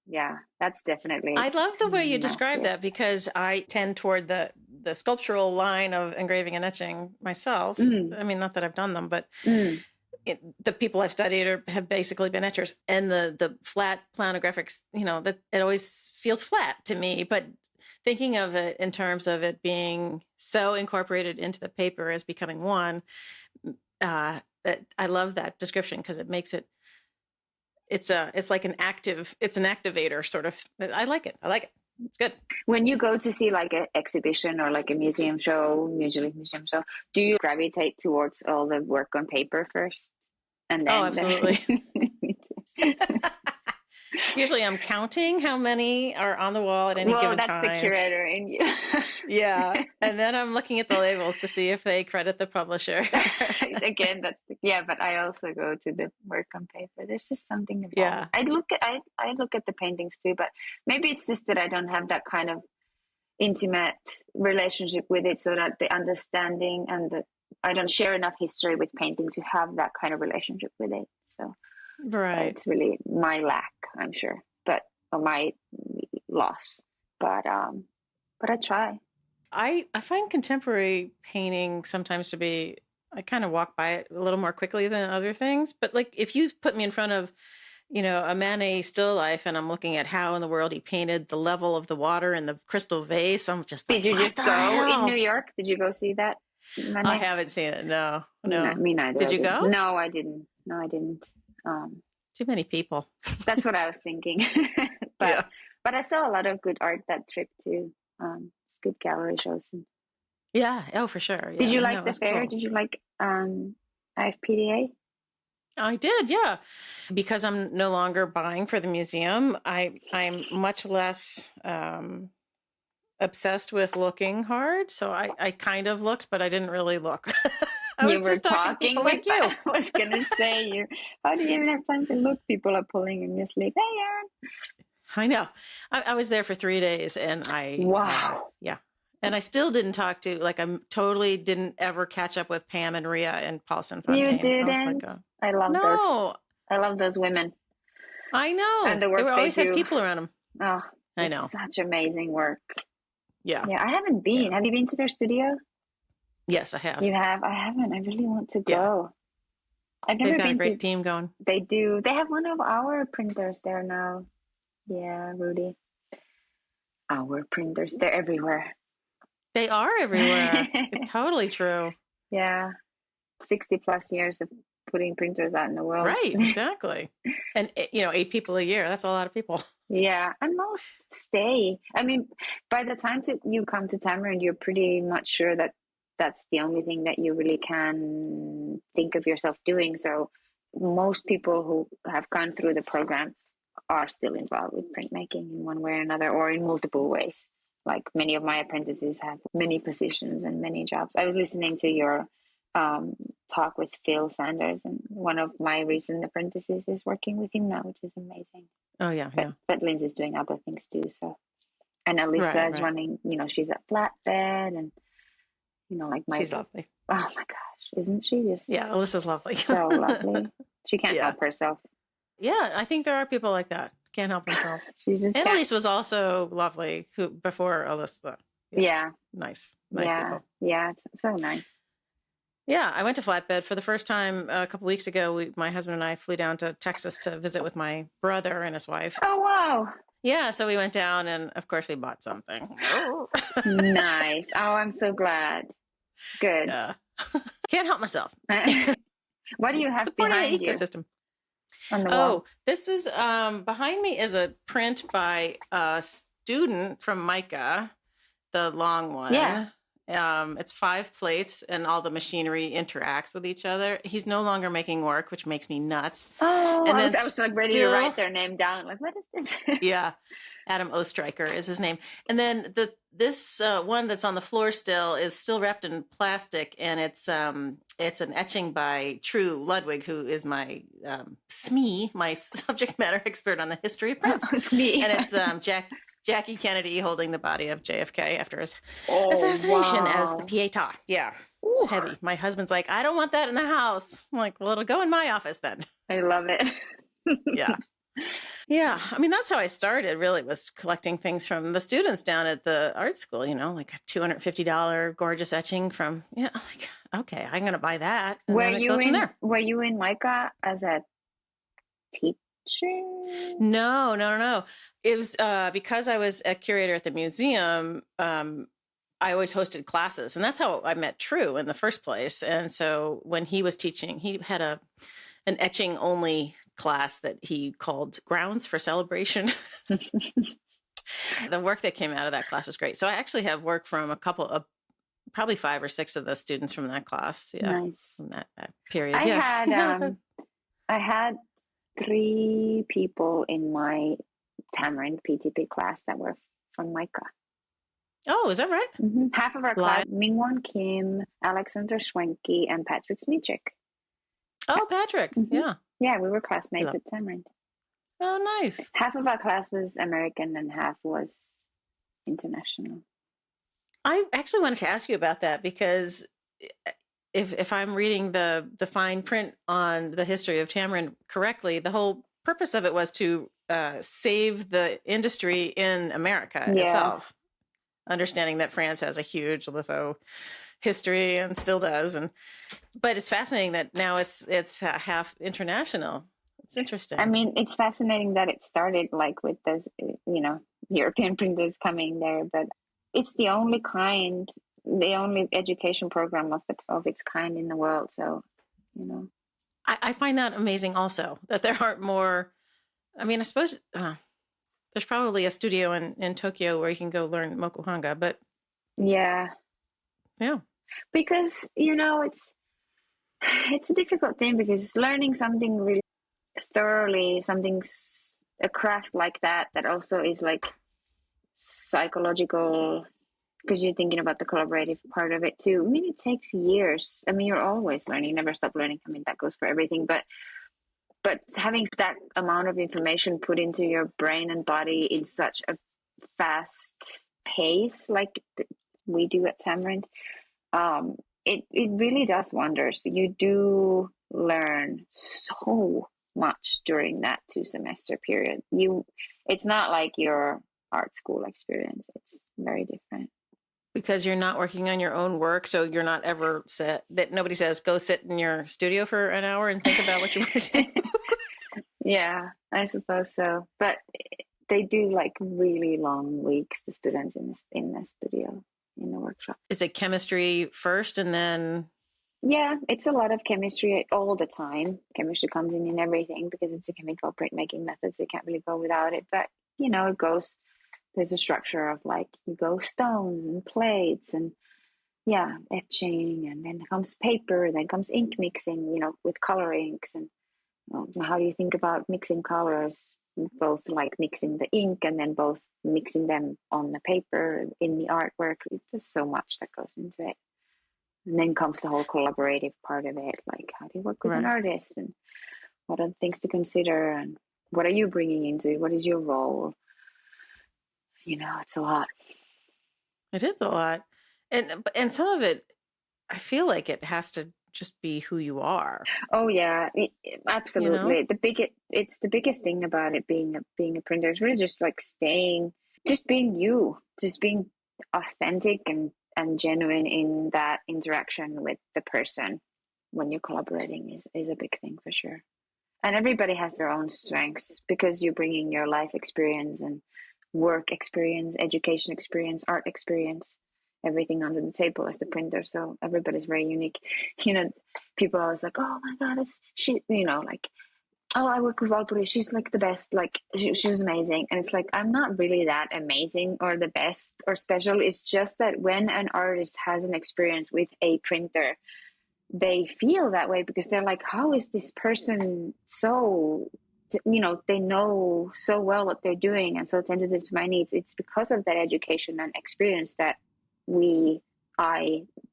Yeah, that's definitely I love the way you describe massive. that, because I tend toward the sculptural line of engraving and etching myself. Mm, I mean, not that I've done them, but mm. the people I've studied have basically been etchers, and the flat planographics, that it always feels flat to me. But thinking of it in terms of it being so incorporated into the paper as becoming one, that I love that description, because it makes it, it's like an activator sort of. I like it. It's good. When you go to see like an exhibition or like a museum show, usually museum show, do you gravitate towards all the work on paper first? And Oh, then absolutely. Me too. Usually I'm counting how many are on the wall at any Well, given that's the time. curator in you. Yeah. And then I'm looking at the labels to see if they credit the publisher. Again, but I also go to the work on paper. There's just something about it. Yeah. I look at the paintings too, but maybe it's just that I don't have that kind of intimate relationship with it, so that the understanding and I don't share enough history with painting to have that kind of relationship with it. So Right. it's really my lack, I'm sure, or my loss. But I try. I find contemporary painting sometimes to be, I kind of walk by it a little more quickly than other things. But like if you put me in front of, a Manet still life, and I'm looking at how in the world he painted the level of the water in the crystal vase, I'm just like, Did you what just the go in New hell? York? Did you go see that, I Manet? haven't seen it. No, no. Me neither. Did I you didn't. go? No, I didn't. No, I didn't. Too many people. That's what I was thinking. but Yeah. but I saw a lot of good art that trip too. It's good gallery shows. Yeah. Oh, for sure. Did you Yeah. No, like it the was fair? cool. Did you like IFPDA? I did, yeah. Because I'm no longer buying for the museum, I'm much less obsessed with looking hard. So I kind of looked, but I didn't really look. I You was were just talking to talking people with. like you. I was gonna say you. How do you even have time to look? People are pulling in your sleeve. Hey, Ann. I know. I was there for 3 days, and Wow. yeah. And I still didn't talk to, like, I totally didn't ever catch up with Pam and Ria and Paulson You Fontaine. I was like, didn't. I love those. no, I love those women I and know. the They work were they always had do. people around them. Oh, I it's know. such amazing work. Yeah. Yeah, I haven't been. Yeah. Have you been to their studio? Yes, I have. You have? I haven't. I really want to Yeah. go. I've They've never got a been to. great team going. They do. They have one of our printers there now. Yeah, Rudy. Our printers. They're everywhere. They are everywhere. It's totally true. Yeah. 60 plus years of putting printers out in the world. Right, exactly. And 8 people a year, that's a lot of people. Yeah, and most stay. I mean, by the time you come to Tamarind, you're pretty much sure that that's the only thing that you really can think of yourself doing. So most people who have gone through the program are still involved with printmaking in one way or another, or in multiple ways. Like many of my apprentices have many positions and many jobs. I was listening to your talk with Phil Sanders, and one of my recent apprentices is working with him now, which is amazing. Oh, yeah, yeah. But Lindsay's doing other things too. So, and Alyssa is Right. running, she's at Flatbed, and, like She's lovely. oh my gosh, isn't she just Yeah, Alyssa's lovely. so lovely? She can't Yeah. help herself. Yeah, I think there are people like that. Can't help themselves. She just And can't. Elise was also lovely before Alyssa. Yeah. Nice Yeah. people. Yeah. It's so nice. Yeah, I went to Flatbed for the first time a couple weeks ago. My husband and I flew down to Texas to visit with my brother and his wife. Oh, wow. Yeah, so we went down, and of course we bought something. Nice. Oh, I'm so glad. Good. Yeah. Can't help myself. What do you have Supporting behind the you ecosystem. on the wall? This is behind me is a print by a student from Micah, the long one. Yeah. It's 5 plates and all the machinery interacts with each other. He's no longer making work, which makes me nuts. Oh, And then I was like ready to write their name down. Like, what is this? yeah, Adam Ostreicher is his name. And then this one that's on the floor still is still wrapped in plastic, and it's an etching by True Ludwig, who is my SME, my subject matter expert on the history of prints. It's me. And it's Jackie Kennedy holding the body of JFK after his assassination as the wow. Pietà. Yeah, Ooh, it's heavy. My husband's like, I don't want that in the house. I'm like, well, it'll go in my office then. I love it. Yeah. Yeah. I mean, that's how I started, really, was collecting things from the students down at the art school, like a $250 gorgeous etching from, like, okay, I'm going to buy that. And then it goes from there. Were you in Micah as a teacher? No. It was because I was a curator at the museum. I always hosted classes, and that's how I met True in the first place. And so when he was teaching, he had an etching only class that he called Grounds for Celebration. The work that came out of that class was great. So I actually have work from a couple of, probably 5 or 6 of the students from that class. Yeah, nice. From that period. I had 3 people in my Tamarind PTP class that were from Micah. Oh, is that right? Mm-hmm. Half of our class, Mingwon Kim, Alexander Schwenke, and Patrick Smichek. Oh, Patrick. Mm-hmm. Yeah. Yeah, we were classmates at Tamarind. Oh, nice. Half of our class was American and half was international. I actually wanted to ask you about that because if I'm reading the fine print on the history of Tamarind correctly, the whole purpose of it was to save the industry in America itself. Understanding that France has a huge litho history and still does, but it's fascinating that now it's half international. It's interesting. I mean, it's fascinating that it started like with those, European printers coming there, but it's the only education program of its kind in the world. So, I find that amazing also, that there aren't more. I mean, I suppose there's probably a studio in Tokyo where you can go learn mokuhanga, but yeah, because it's a difficult thing, because learning something really thoroughly, a craft like that also is like psychological, because you're thinking about the collaborative part of it too. I mean, it takes years. I mean, you're always learning, you never stop learning. I mean, that goes for everything, but having that amount of information put into your brain and body in such a fast pace like we do at Tamarind, it really does wonders. You do learn so much during that 2-semester period. It's not like your art school experience. It's very different. Because you're not working on your own work, so you're not ever set that nobody says, go sit in your studio for an hour and think about what you want to do. Yeah, I suppose so. But they do like really long weeks, the students in the studio, in the workshop. Is it chemistry first and then? Yeah, it's a lot of chemistry all the time. Chemistry comes in everything because it's a chemical printmaking method, so you can't really go without it. But, it goes, there's a structure of like, you go stones and plates and etching, and then comes paper, then comes ink mixing, with color inks. And how do you think about mixing colors, both like mixing the ink and then both mixing them on the paper in the artwork? There's so much that goes into it. And then comes the whole collaborative part of it, like how do you work with an artist, and what are the things to consider, and what are you bringing into it? What is your role? It's a lot. It is a lot. And some of it, I feel like it has to just be who you are. Oh yeah, absolutely. It's the biggest thing about it being a printer. It's really just like being you, just being authentic and genuine in that interaction with the person when you're collaborating is a big thing for sure. And everybody has their own strengths, because you're bringing your life experience and work experience, education experience, art experience, everything onto the table as the printer. So everybody's very unique. People are always like, oh my God, it's shit, like Oh, I work with Valpuri. She's like the best. Like she was amazing. And it's like I'm not really that amazing or the best or special. It's just that when an artist has an experience with a printer, they feel that way because they're like, how is this person so, they know so well what they're doing and so attentive to my needs. It's because of that education and experience that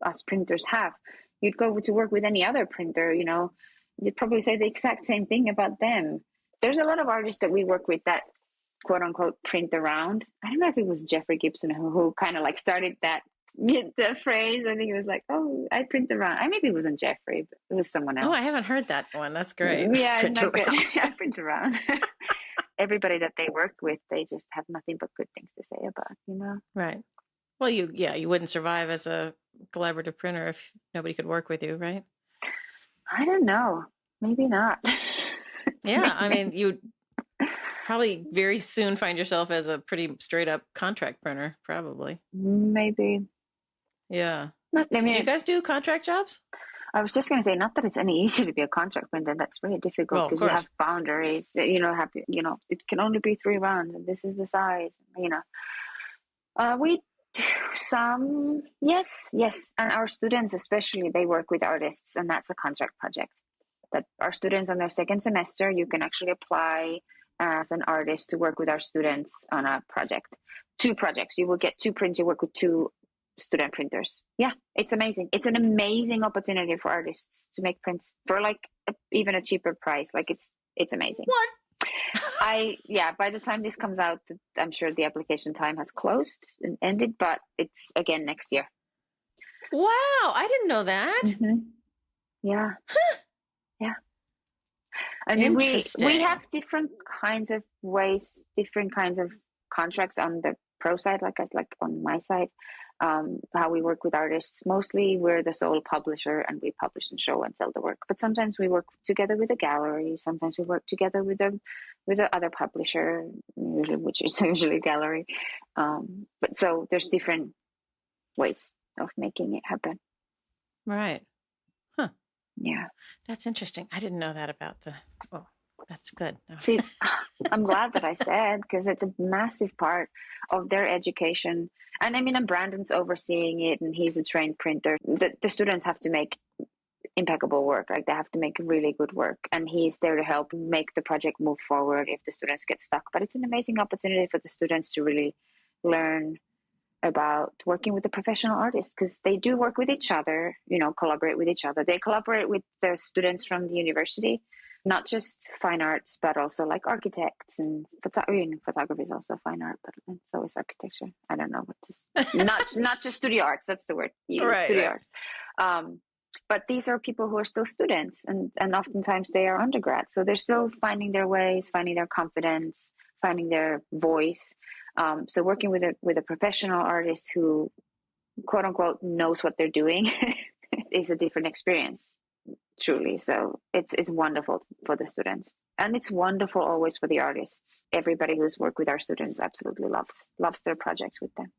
us printers have. You'd go to work with any other printer, you'd probably say the exact same thing about them. There's a lot of artists that we work with that quote unquote print around. I don't know if it was Jeffrey Gibson who kind of like started the phrase. I think it was like, oh, I print around. Maybe it wasn't Jeffrey, but it was someone Oh, else. I haven't heard that one. That's great. Yeah, Print isn't that good? around. I print around. Everybody that they work with, they just have nothing but good things to say about, Right. Well, you wouldn't survive as a collaborative printer if nobody could work with you, right? I don't know. Maybe not. Yeah, I mean, you probably very soon find yourself as a pretty straight up contract printer, probably. Maybe. Yeah. Do you guys do contract jobs? I was just going to say, not that it's any easier to be a contract printer. That's really difficult because you have boundaries. It can only be 3 rounds, and this is the size. We do some, yes, and our students especially, they work with artists, and that's a contract project. That our students on their second semester, you can actually apply as an artist to work with our students on a project. 2 projects. You will get 2 prints. You work with 2 student printers. Yeah, it's amazing. It's an amazing opportunity for artists to make prints for even a cheaper price. Like it's amazing. What? By the time this comes out, I'm sure the application time has closed and ended, but it's again next year. Wow, I didn't know that. Mm-hmm. Yeah. Yeah. I mean, we have different kinds of ways, different kinds of contracts on the pro side, like on my side, how we work with artists. Mostly we're the sole publisher and we publish and show and sell the work. But sometimes we work together with a gallery. Sometimes we work together with the other publisher, which is usually a gallery. But so there's different ways of making it happen. Right. Huh. Yeah. That's interesting. I didn't know that about that's good. See, I'm glad that I said, because it's a massive part of their education. And Brandon's overseeing it, and he's a trained printer. The students have to make impeccable work. Like, they have to make really good work, and he's there to help make the project move forward if the students get stuck. But it's an amazing opportunity for the students to really learn about working with the professional artists, because they do work with each other, collaborate with each other. They collaborate with the students from the university, not just fine arts, but also like architects and photography is also fine art, but so is architecture. I don't know what to not just studio arts. That's the word. Studio arts. But these are people who are still students, and oftentimes they are undergrads, so they're still finding their ways, finding their confidence, finding their voice. So working with a professional artist who, quote unquote, knows what they're doing is a different experience, truly. So it's wonderful for the students, and it's wonderful always for the artists. Everybody who's worked with our students absolutely loves their projects with them.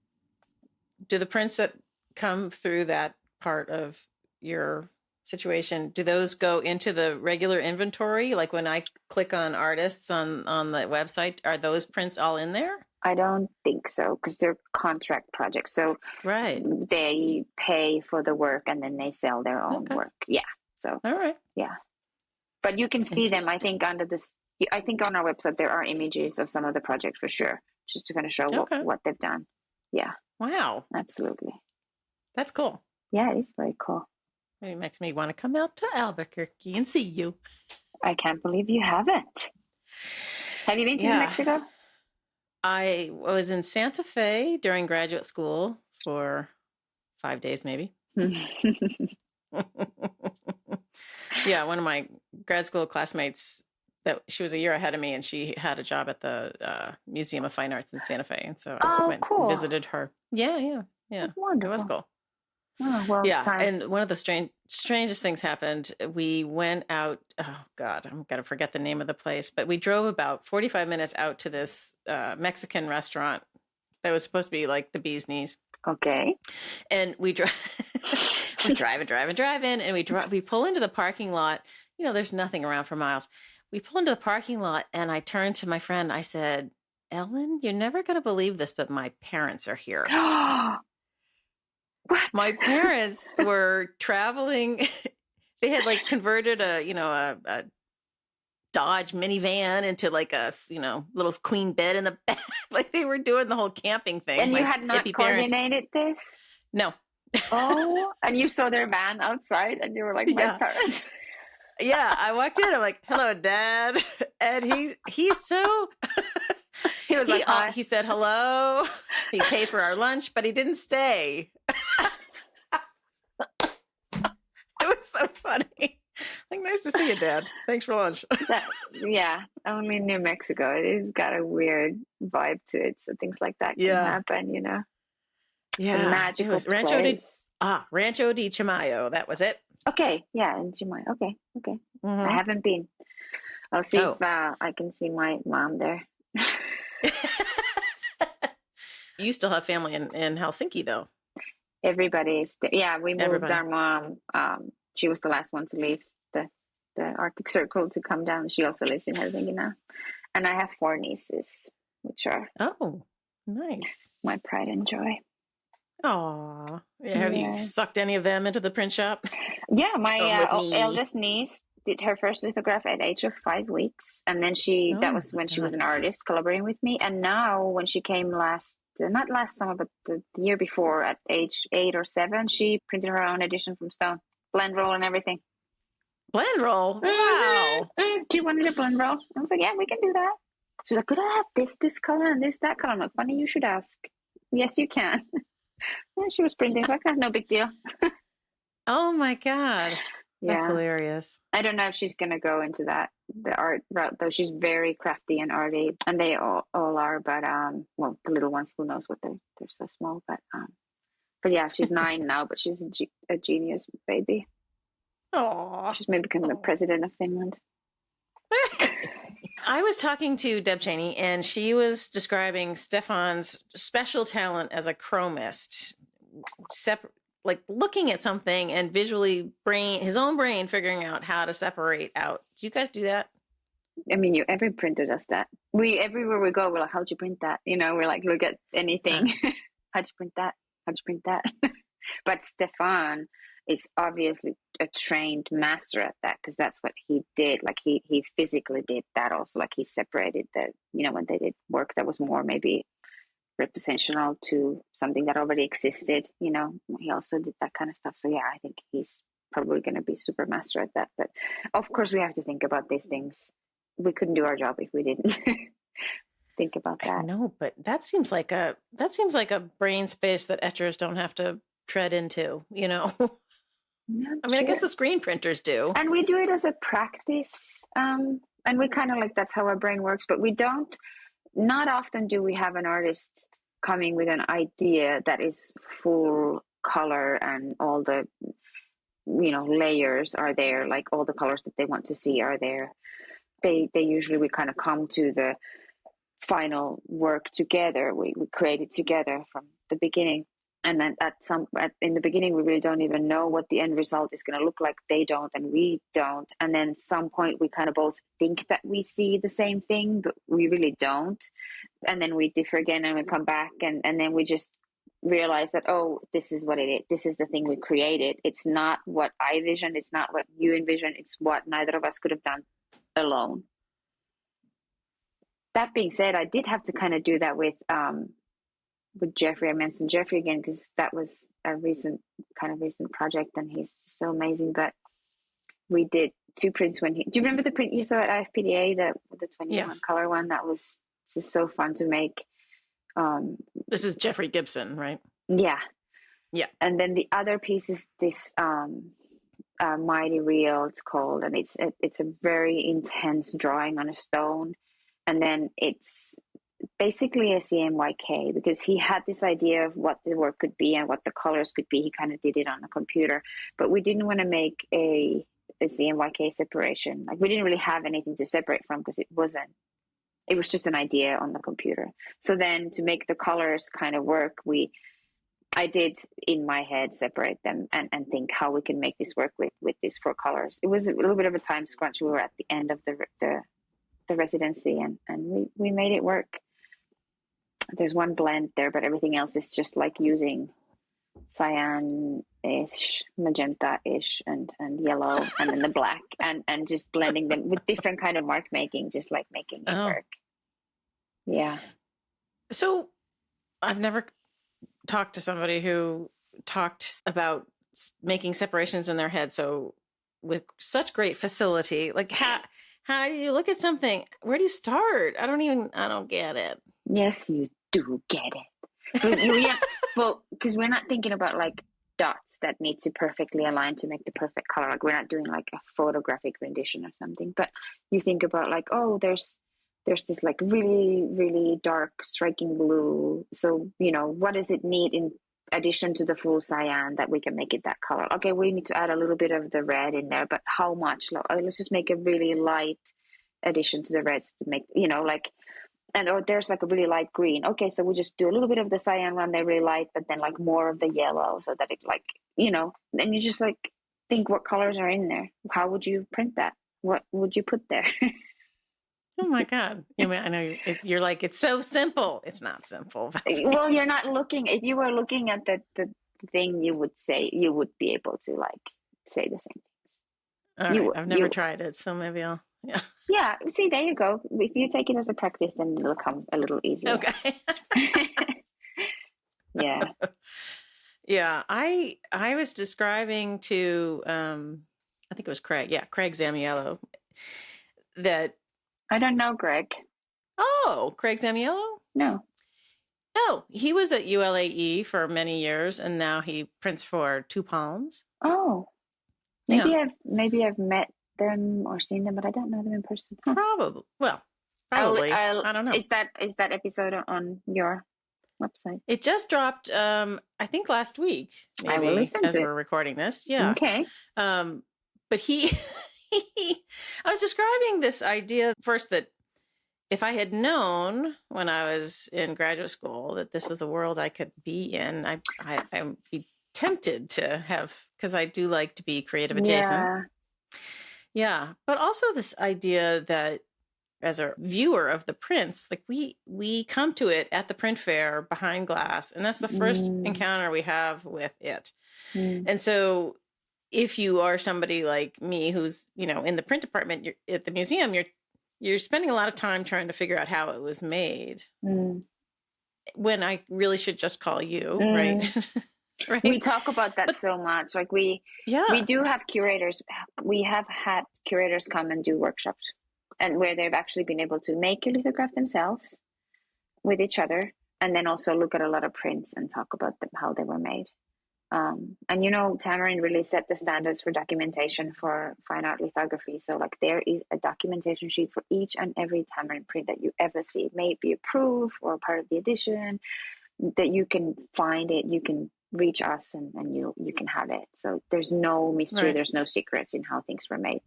Do the prints that come through that part of your situation, do those go into the regular inventory? Like when I click on artists on the website, are those prints all in there? I don't think so, because they're contract projects. So they pay for the work and then they sell their own work. Yeah. So all right. Yeah. But you can see them, I think, under this. I think on our website there are images of some of the projects for sure, just to kind of show what they've done. Yeah. Wow. Absolutely. That's cool. Yeah, it is very cool. It makes me want to come out to Albuquerque and see you. I can't believe you haven't. Have you been to New Mexico? I was in Santa Fe during graduate school for 5 days, maybe. Yeah, one of my grad school classmates, that she was a year ahead of me, and she had a job at the Museum of Fine Arts in Santa Fe, and so I went and visited her. Yeah. Wonderful. It was cool. Oh, well, yeah, it's time. And one of the strangest things happened. We went out. Oh God, I'm gonna forget the name of the place, but we drove about 45 minutes out to this Mexican restaurant that was supposed to be like the bee's knees. Okay. And we drive, we drive in, and we pull into the parking lot. There's nothing around for miles. we pull into the parking lot and I turned to my friend. I said, Ellen, you're never going to believe this, but my parents are here. What? My parents were traveling. They had like converted a Dodge minivan into like a, little queen bed in the back. Like they were doing the whole camping thing. And you My had not hippie parents. coordinated this? No. Oh, and you saw their van outside and you were like, my Yeah. parents. Yeah. I walked in. I'm like, hello, Dad. And he's so, He was like, hi. he said hello. He paid for our lunch, but he didn't stay. It was so funny. Like, nice to see you, Dad. Thanks for lunch. Yeah, only New Mexico. It's got a weird vibe to it. So things like that can happen, It's a magical place. Rancho de Chamayo. That was it. Okay, yeah, in Chimay. Okay. Mm-hmm. I haven't been. I'll see if I can see my mom there. You still have family in Helsinki, though. Everybody's we moved our mom. She was the last one to leave the Arctic Circle to come down. She also lives in Helsinki now. And I have 4 nieces, which are nice. My pride and joy. Aw. Yeah, have you sucked any of them into the print shop? Yeah, my eldest niece did her first lithograph at age of 5 weeks. And then that was when she was an artist collaborating with me. And now when she came not last summer, but the year before at age 8 or 7, she printed her own edition from stone, blend roll and everything. Blend roll? Wow. She wanted a blend roll. I was like, yeah, we can do that. She's like, could I have this color and that color? I'm like, funny, you should ask. Yes, you can. Yeah, she was printing, so I no big deal. Oh my God. That's hilarious. I don't know if she's going to go into the art route, though. She's very crafty and arty, and they all are, but well, the little ones, who knows what they're so small, but yeah, she's 9 now, but she's a genius baby. Oh, she's maybe becoming the president of Finland. I was talking to Deb Cheney, and she was describing Stefan's special talent as a chromist, like looking at something and visually his own brain figuring out how to separate out. Do you guys do that? I mean, every printer does that. Everywhere we go, we're like, how'd you print that? We're like, look at anything. How'd you print that? How'd you print that? But Stefan is obviously a trained master at that, because that's what he did. Like he physically did that also. Like he separated when they did work that was more maybe representational to something that already existed, he also did that kind of stuff. So yeah, I think he's probably going to be super master at that. But of course we have to think about these things. We couldn't do our job if we didn't think about that. No, but that seems like a brain space that etchers don't have to tread into, I mean, I guess the screen printers do. And we do it as a practice. And we kind of like, that's how our brain works, but not often do we have an artist coming with an idea that is full color and all the, layers are there, like all the colors that they want to see are there. They usually, we kind of come to the final work together. We create it together from the beginning. And then in the beginning, we really don't even know what the end result is going to look like. They don't, and we don't. And then at some point, we kind of both think that we see the same thing, but we really don't. And then we differ again, and we come back, and then we just realize that, oh, this is what it is. This is the thing we created. It's not what I envisioned. It's not what you envisioned. It's what neither of us could have done alone. That being said, I did have to kind of do that with Jeffrey. I mentioned Jeffrey again because that was a recent project, and he's so amazing. But we did 2 prints do you remember the print you saw at IFPDA, the 21 color one? That was just so fun to make. This is Jeffrey Gibson, right? Yeah. And then the other piece is this Mighty Real, it's called, and it's a very intense drawing on a stone, and then it's basically a CMYK, because he had this idea of what the work could be and what the colors could be. He kind of did it on a computer, but we didn't want to make a CMYK separation. Like we didn't really have anything to separate from, because it was just an idea on the computer. So then to make the colors kind of work, we I did in my head separate them and think how we can make this work with these 4 colors. It was a little bit of a time crunch. We were at the end of the residency, and we made it work. There's one blend there, but everything else is just like using cyan-ish, magenta-ish, and yellow, and then the black, and just blending them with different kind of mark making, just like making it work. Yeah. So I've never talked to somebody who talked about making separations in their head. So with such great facility, like how do you look at something? Where do you start? I don't get it. Yes, you do get it. Well, because we're not thinking about like dots that need to perfectly align to make the perfect color. Like we're not doing like a photographic rendition or something, but you think about like, oh, there's this like really, really dark striking blue. So, what does it need in addition to the full cyan that we can make it that color? Okay, we need to add a little bit of the red in there, but how much? Let's just make a really light addition to the reds to make, or there's like a really light green. Okay, so we just do a little bit of the cyan one, they're really light, but then like more of the yellow so that it like, then you just like think what colors are in there. How would you print that? What would you put there? Oh my God. I know you're like, it's so simple. It's not simple. Well, you're not looking. If you were looking at the thing, you would be able to like say the same things. All right. I've never tried it, so maybe I'll, yeah. Yeah. See, there you go. If you take it as a practice, then it'll come a little easier. Okay. Yeah. Yeah. I was describing to, I think it was Craig. Yeah. Craig Zamiello that. I don't know Greg. Oh, Craig Zamiello? No. Oh, he was at ULAE for many years, and now he prints for Two Palms. Oh, maybe I've met them or seen them, but I don't know them in person. Huh. Probably. I don't know. Is that episode on your website? It just dropped. I think last week. Maybe, I will listen as we're recording this. Yeah. Okay. But he. I was describing this idea first that if I had known when I was in graduate school that this was a world I could be in, I'd be tempted to have, because I do like to be creative adjacent. Yeah. But also this idea that as a viewer of the prints, like we come to it at the print fair behind glass, and that's the first encounter we have with it. And so if you are somebody like me who's, in the print department, you're at the museum, you're spending a lot of time trying to figure out how it was made. When I really should just call you, right? Right? We talk about that so much. Like we do have curators. We have had curators come and do workshops, and where they've actually been able to make a lithograph themselves with each other, and then also look at a lot of prints and talk about how they were made. And Tamarind really set the standards for documentation for fine art lithography. So like there is a documentation sheet for each and every Tamarind print that you ever see. It may be a proof or part of the edition that you can find it. You can reach us and you can have it. So there's no mystery. Right. There's no secrets in how things were made.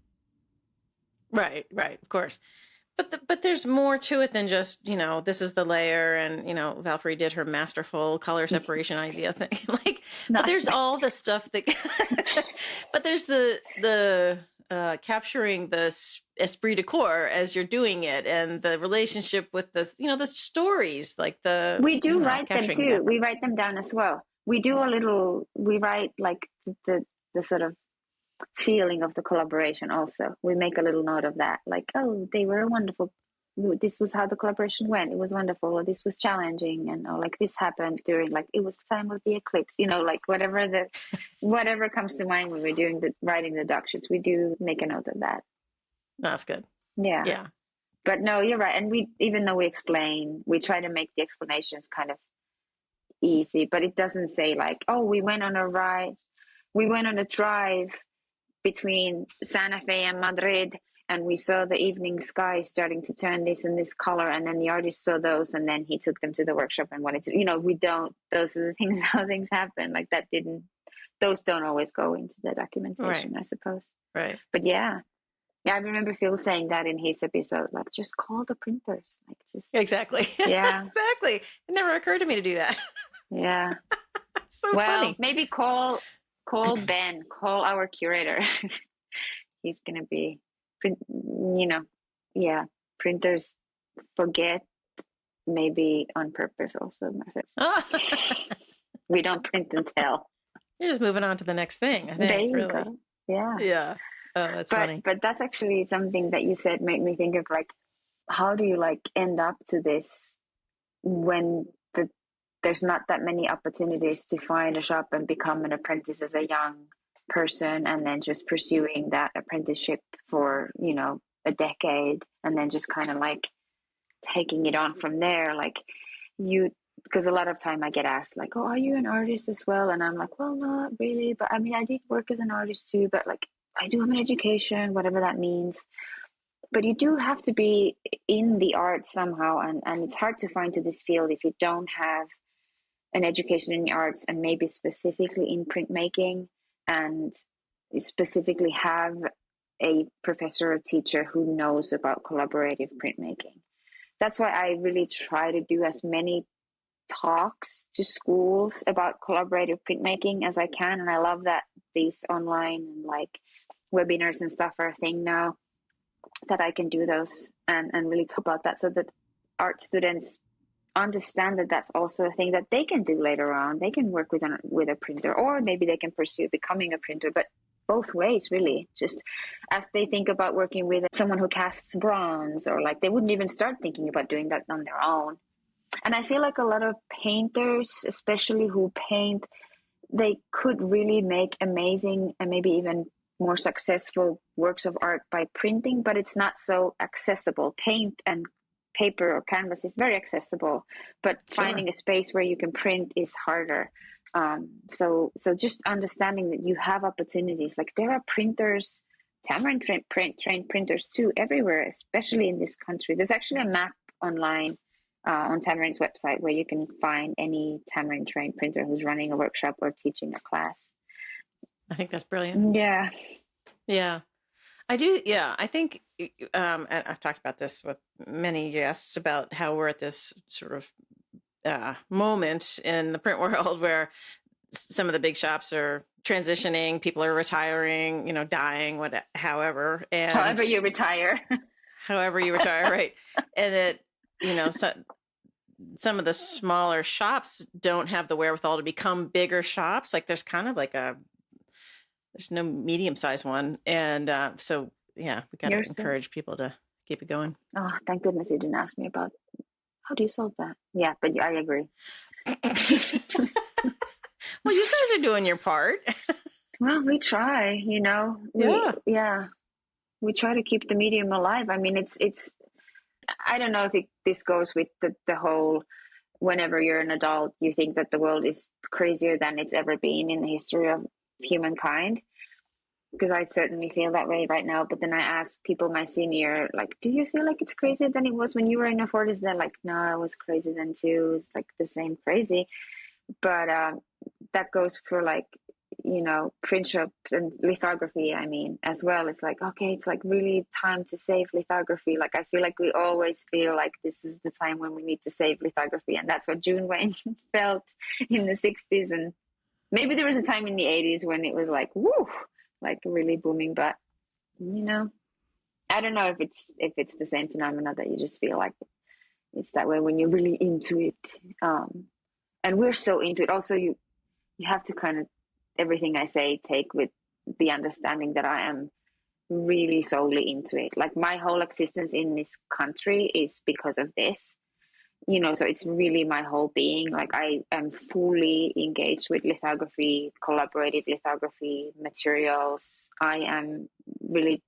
Right. Of course. But there's more to it than just, this is the layer and, Valpuri did her masterful color separation idea thing. But there's all the stuff that, but there's the capturing the esprit de corps as you're doing it and the relationship with this, the stories like we do write them too. That. We write them down as well. We do we write like the sort of feeling of the collaboration also. We make a little note of that, like, oh, they were wonderful, this was how the collaboration went, it was wonderful, or this was challenging, and like this happened during, like, it was the time of the eclipse, like whatever comes to mind when we're doing writing the doc sheets, we do make a note of that. That's good. Yeah. But no, you're right. And even though we try to make the explanations kind of easy, but it doesn't say like, oh, we went on a drive between Santa Fe and Madrid, and we saw the evening sky starting to turn this and this color, and then the artist saw those, and then he took them to the workshop and wanted to, we don't, those are the things, how things happen. Like those don't always go into the documentation, right. I suppose. Right. But yeah, I remember Phil saying that in his episode, like, just call the printers. Like, just. Exactly. Yeah. Exactly. It never occurred to me to do that. Yeah. so Well, funny. maybe call Ben, call our curator. He's gonna be, yeah, printers forget, maybe on purpose also. We don't print and tell. You're just moving on to the next thing, I There think, you really. go. Yeah. Yeah. Oh, that's funny. But that's actually something that you said made me think of, like, how do you like end up to this when there's not that many opportunities to find a shop and become an apprentice as a young person, and then just pursuing that apprenticeship for, a decade, and then just kind of like taking it on from there. Like, because a lot of time I get asked, like, oh, are you an artist as well? And I'm like, well, not really, but I mean, I did work as an artist too, but like, I do have an education, whatever that means. But you do have to be in the art somehow, and it's hard to find to this field if you don't have an education in the arts, and maybe specifically in printmaking, and specifically have a professor or teacher who knows about collaborative printmaking. That's why I really try to do as many talks to schools about collaborative printmaking as I can. And I love that these online and like webinars and stuff are a thing now, that I can do those and really talk about that, so that art students understand that that's also a thing that they can do later on. They can work with a printer, or maybe they can pursue becoming a printer, but both ways, really. Just as they think about working with someone who casts bronze, or like they wouldn't even start thinking about doing that on their own. And I feel like a lot of painters, especially who paint, they could really make amazing and maybe even more successful works of art by printing, but it's not so accessible. Paint and paper or canvas is very accessible, but finding a space where you can print is harder. So just understanding that you have opportunities. Like, there are printers, Tamarind trained printers too, everywhere, especially in this country. There's actually a map online on Tamarind's website where you can find any Tamarind trained printer who's running a workshop or teaching a class. I think that's brilliant. Yeah. Yeah. I do. Yeah. I think and I've talked about this with many guests about how we're at this sort of moment in the print world where some of the big shops are transitioning, people are retiring, dying, however. And however you retire. However you retire, right. And that, some of the smaller shops don't have the wherewithal to become bigger shops. Like, there's kind of like there's no medium-sized one. And so, yeah, we got to encourage people to keep it going. Oh, thank goodness you didn't ask me about how do you solve that. Yeah, but I agree. Well, you guys are doing your part. Well, we try, Yeah. We try to keep the medium alive. I mean, it's I don't know if this goes with the whole, whenever you're an adult, you think that the world is crazier than it's ever been in the history of humankind. Because I certainly feel that way right now. But then I ask people my senior, like, do you feel like it's crazier than it was when you were in the 40s? They're like, no, I was crazy then too. It's like the same crazy. But that goes for like, print shops and lithography, I mean, as well. It's like, okay, it's like really time to save lithography. Like, I feel like we always feel like this is the time when we need to save lithography. And that's what June Wayne felt in the 60s. And maybe there was a time in the 80s when it was like, woo, like really booming. But, I don't know if it's the same phenomena that you just feel like it's that way when you're really into it. And we're so into it. Also, you have to kind of, everything I say, take with the understanding that I am really solely into it. Like, my whole existence in this country is because of this, so it's really my whole being. Like, I am fully engaged with lithography, collaborative lithography, materials. I am really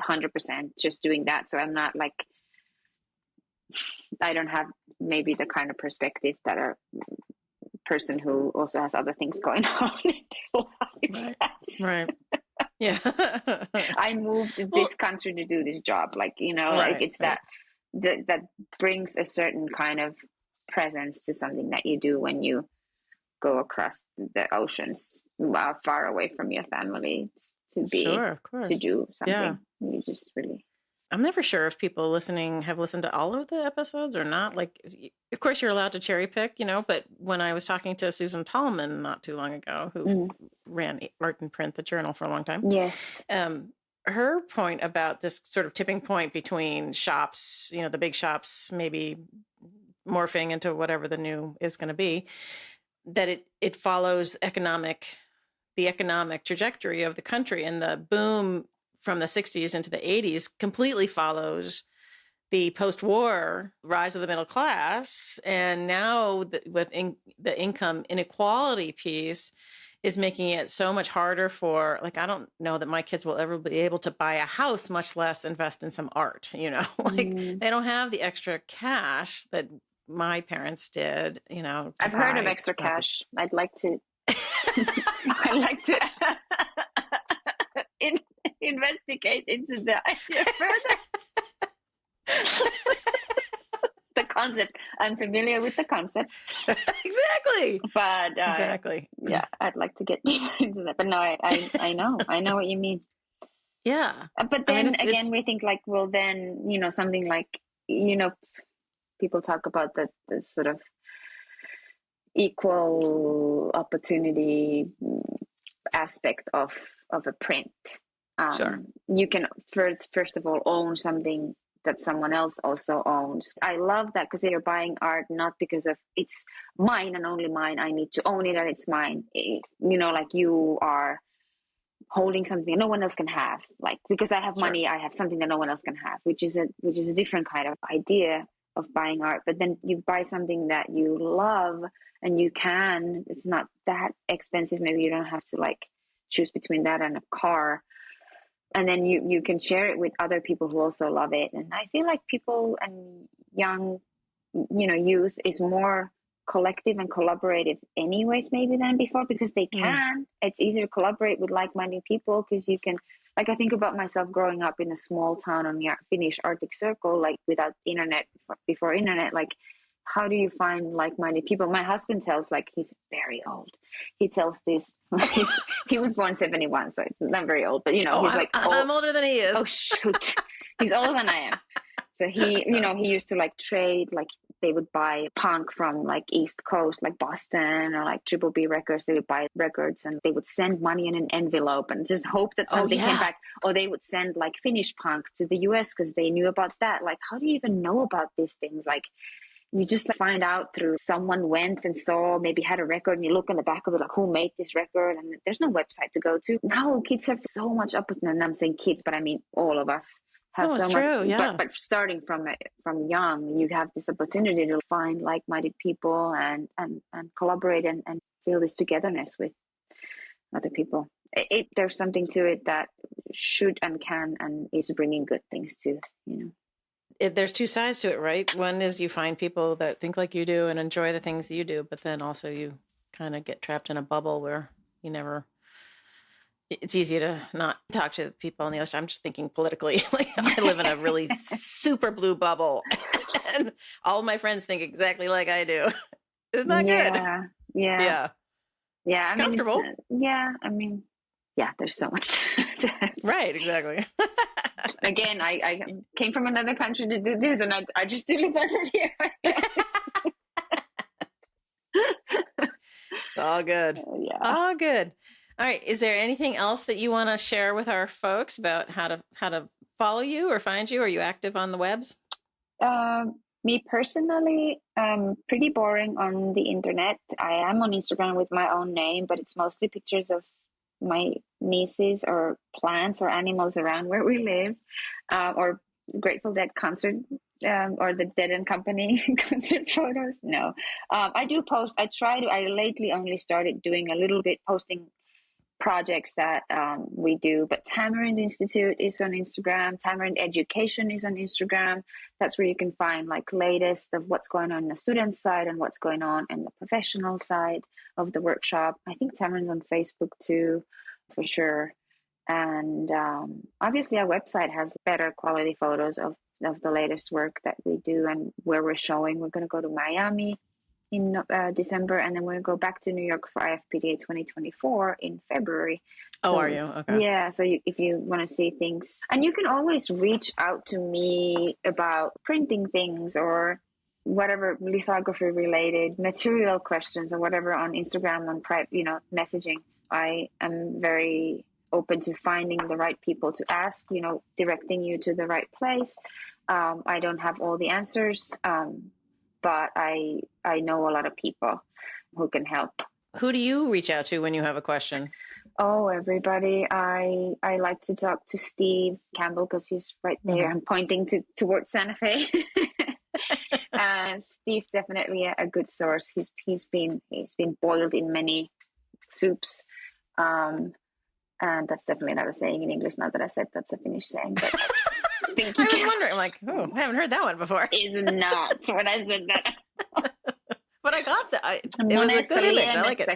100% just doing that. So I'm not like, I don't have maybe the kind of perspective that a person who also has other things going on in their life. Right. Yeah. I moved to this country to do this job. Like, like it's that brings a certain kind of presence to something that you do when you go across the oceans far away from your family. It's to be, sure, of course, to do something. Yeah. You just really. I'm never sure if people listening have listened to all of the episodes or not. Like, of course, you're allowed to cherry pick, but when I was talking to Susan Tallman not too long ago, who ran Art and Print, the journal, for a long time. Yes. Her point about this sort of tipping point between shops, the big shops maybe morphing into whatever the new is going to be, that it follows the economic trajectory of the country, and the boom from the 60s into the 80s completely follows the post-war rise of the middle class. And now the income inequality piece is making it so much harder for, like, I don't know that my kids will ever be able to buy a house, much less invest in some art, like they don't have the extra cash that my parents did, I've heard of extra cash. I'd like to investigate into the idea further. The concept. I'm familiar with the concept. Exactly. But exactly. Yeah, I'd like to get deeper into that. But no, I know what you mean. Yeah. But then again, we think like, well, then, something like, people talk about the sort of equal opportunity aspect of a print. Sure. You can first of all own something that someone else also owns. I love that, because you're buying art not because of it's mine and only mine. I need to own it and it's mine. Like you are holding something no one else can have. Like, because I have money, I have something that no one else can have, which is a different kind of idea of buying art. But then you buy something that you love, and it's not that expensive. Maybe you don't have to like choose between that and a car. And then you can share it with other people who also love it. And I feel like people and young, youth is more collective and collaborative anyways, maybe than before, because they can. It's easier to collaborate with like-minded people, because you can, like, I think about myself growing up in a small town on the Finnish Arctic Circle, like without internet, before internet, like, how do you find like-minded people? My husband tells, like, he's very old. He tells this, he was born 71, so not very old, but he's like, I'm older than he is. Oh, shoot. He's older than I am. So he used to like trade, like they would buy punk from like East Coast, like Boston, or like Triple B Records. They would buy records and they would send money in an envelope and just hope that something came back. Or they would send like Finnish punk to the US because they knew about that. Like, how do you even know about these things? Like, you just find out through someone went and saw, maybe had a record, and you look on the back of it, like, who made this record? And there's no website to go to. Now kids have so much and I'm saying kids, but I mean all of us have so much. Yeah. But starting from young, you have this opportunity to find like-minded people and collaborate and feel this togetherness with other people. There's something to it that should and can and is bringing good things to, There's two sides to it, right? One is you find people that think like you do and enjoy the things you do, but then also you kind of get trapped in a bubble where it's easy to not talk to people on the other side. I'm just thinking politically. Like, I live in a really super blue bubble and all of my friends think exactly like I do. It's not good. Yeah. It's comfortable. There's so much. Right, exactly. Again, I came from another country to do this, and I just do lithography. It's all good. Yeah. All good. All right. Is there anything else that you want to share with our folks about how to follow you or find you? Are you active on the webs? Me personally, pretty boring on the internet. I am on Instagram with my own name, but it's mostly pictures of my nieces or plants or animals around where we live, or Grateful Dead concert, or the Dead and Company concert photos. No, I do post. I lately only started doing a little bit posting projects that we do, but Tamarind Institute is on Instagram. Tamarind Education is on Instagram. That's where you can find like latest of what's going on the student side and what's going on in the professional side of the workshop. I think Tamarind's on Facebook too, for sure. And obviously our website has better quality photos of the latest work that we do and where we're showing. We're going to go to Miami in December, and then we're going to go back to New York for IFPDA 2024 in February. Oh, So, are you? Okay. Yeah, so if you want to see things, and you can always reach out to me about printing things or whatever lithography related material questions or whatever on Instagram, on messaging. I am very open to finding the right people to ask, directing you to the right place. I don't have all the answers, but I know a lot of people who can help. Who do you reach out to when you have a question? Oh, everybody. I like to talk to Steve Campbell because he's right there. Mm-hmm. I'm pointing towards Santa Fe. Steve's definitely a good source. He's been boiled in many soups. And that's definitely not a saying in English. Not that I said that's a Finnish saying, but I think I was wondering, like, I haven't heard that one before. Is not when I said that. But I got that. It was a good image. I like it.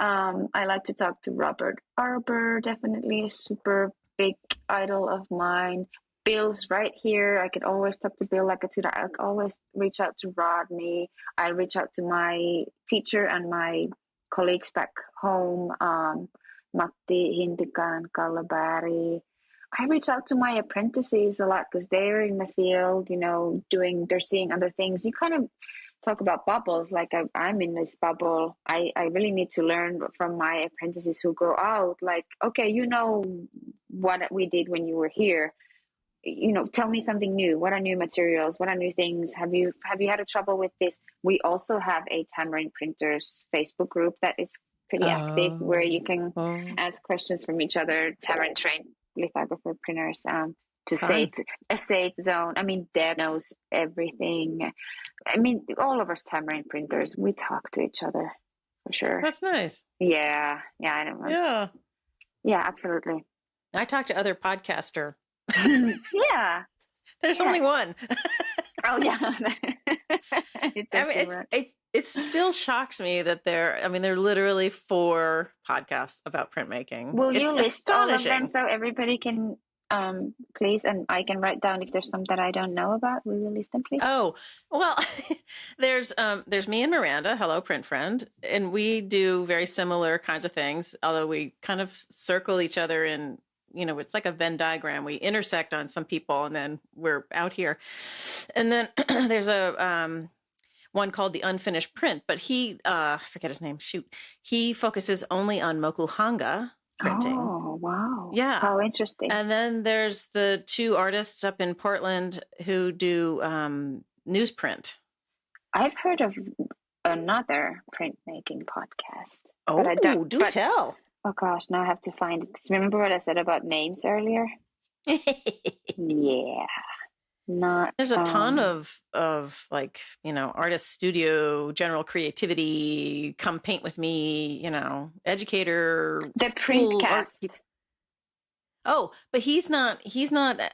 I like to talk to Robert Arbour, definitely a super big idol of mine. Bill's right here. I could always talk to Bill Lagattuta. I could always reach out to Rodney. I reach out to my teacher and my colleagues back home, Matti, Hintikka, and Kalle. I reach out to my apprentices a lot because they're in the field, they're seeing other things. You kind of talk about bubbles, like I'm in this bubble. I really need to learn from my apprentices who go out, like, okay, what we did when you were here. Tell me something new. What are new materials? What are new things? Have you had a trouble with this? We also have a Tamarind Printers Facebook group that is pretty active, where you can ask questions from each other. Tamarind trained lithographer printers to save a safe zone. I mean, Deb knows everything. I mean, all of us Tamarind printers, we talk to each other for sure. That's nice. Yeah, I know. Yeah, absolutely. I talk to other podcaster. Yeah, there's only one. Oh yeah. It still shocks me that they're literally 4 podcasts about printmaking. Will you list all of them so everybody can please, and I can write down if there's some that I don't know about? Will you list them, please? Oh, well, there's me and Miranda, hello print friend, and we do very similar kinds of things, although we kind of circle each other in, it's like a Venn diagram. We intersect on some people and then we're out here. And then there's a one called The Unfinished Print, but he, I forget his name, he focuses only on mokuhanga printing. Oh, wow. Yeah. How interesting. And then there's the 2 artists up in Portland who do newsprint. I've heard of another printmaking podcast. Oh, but I don't, tell. Oh gosh, now I have to find it. Remember what I said about names earlier? Yeah. There's a ton of like, artist studio, general creativity, come paint with me, educator. The Printcast. Oh, but he's not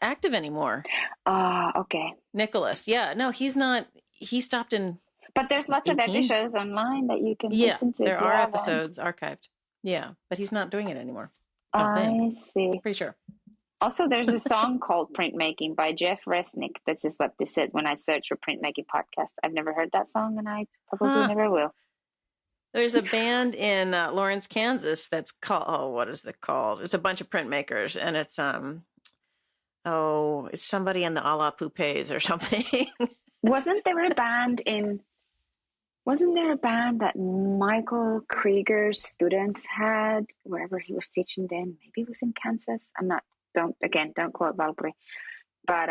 active anymore. Okay. Nicholas. Yeah, no, he's not. He stopped in. But there's lots of episodes online that you can listen to. There are episodes archived. Yeah, but he's not doing it anymore. I see. Pretty sure. Also, there's a song called Printmaking by Jeff Resnick. This is what they said when I searched for Printmaking podcast. I've never heard that song, and I probably never will. There's a band in Lawrence, Kansas that's called, what is it called? It's a bunch of printmakers, and it's it's somebody in the a la Poupées or something. Wasn't there a band that Michael Krieger's students had wherever he was teaching then? Maybe it was in Kansas. Don't quote Valpuri. But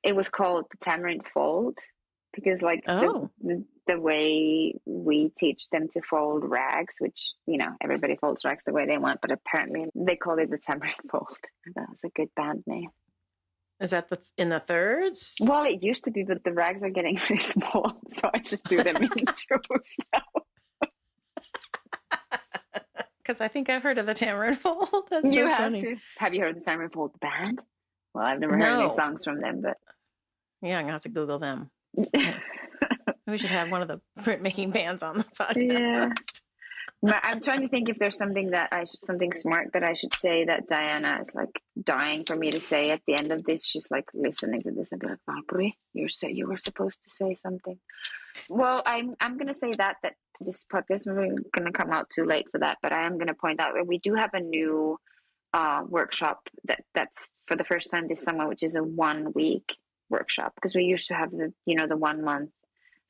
it was called the Tamarind Fold because the way we teach them to fold rags, which, everybody folds rags the way they want, but apparently they call it the Tamarind Fold. That was a good band name. Is that in the thirds? Well, it used to be, but the rags are getting very small, so I just do them in twos now. Because I think I've heard of the Tamarind Fold. That's you so have funny. to. Have you heard the Tamarind Fold band? Well, I've never heard any songs from them, but yeah, I'm gonna have to Google them. We should have one of the printmaking bands on the podcast. Yeah. I'm trying to think if there's something something smart that I should say that Diana is like dying for me to say at the end of this. She's like listening to this and be like, Valpuri, you were supposed to say something. Well, I'm going to say that this podcast is going to come out too late for that, but I am going to point out that we do have a new workshop that's for the first time this summer, which is a 1 week workshop, because we used to have the 1 month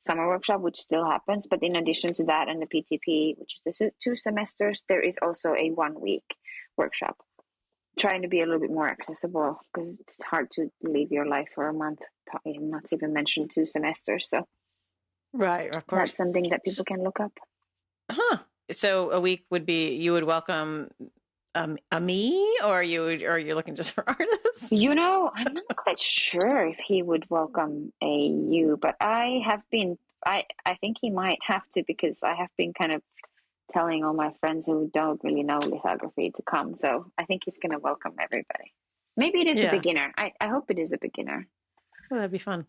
summer workshop, which still happens. But in addition to that and the PTP, which is the 2 semesters, there is also a 1 week workshop, trying to be a little bit more accessible because it's hard to leave your life for a month, not to even mention 2 semesters. So Right, of course. that's something that people can look up. Huh. So a week would be, you would welcome a me, or you're looking just for artists? I'm not quite sure if he would welcome a you, but I think he might have to, because I have been kind of telling all my friends who don't really know lithography to come. So I think he's going to welcome everybody. Maybe it is a beginner. I hope it is a beginner. Oh, that'd be fun.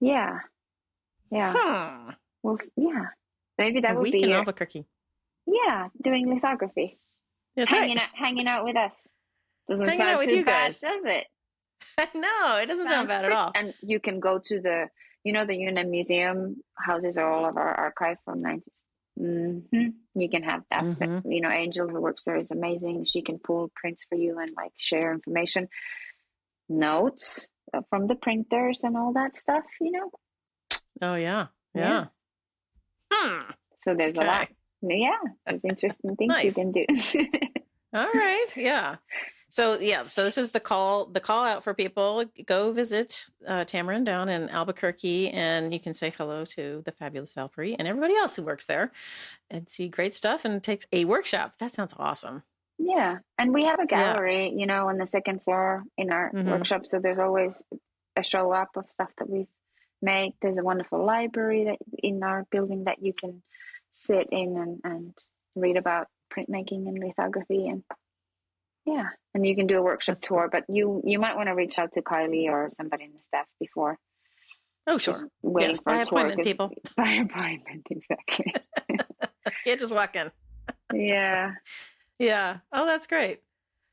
Yeah. Yeah. Huh. Well, yeah. Maybe that a would week be in Albuquerque. Yeah, doing lithography. That's hanging out with us. Doesn't sound too bad, does it? No, it doesn't sound bad at all. And you can go to the UNM Museum houses are all of our archive from 90s. You can have that. Angel, who works there, is amazing. She can pull prints for you and share information, notes from the printers and all that stuff. Oh yeah. So there's a lot. Yeah, there's interesting things you can do. All right. Yeah. So this is the call out for people. Go visit Tamarind down in Albuquerque, and you can say hello to the fabulous Valpuri and everybody else who works there, and see great stuff and take a workshop. That sounds awesome. Yeah. And we have a gallery, on the second floor in our workshop. So there's always a show up of stuff that we've made. There's a wonderful library that in our building that you can sit in and read about printmaking and lithography, and you can do a workshop tour. But you might want to reach out to Kylie or somebody in the staff before. Oh, sure. Just waiting for by a tour, appointment, people. By appointment, exactly. Can't just walk in. Yeah. Oh, that's great.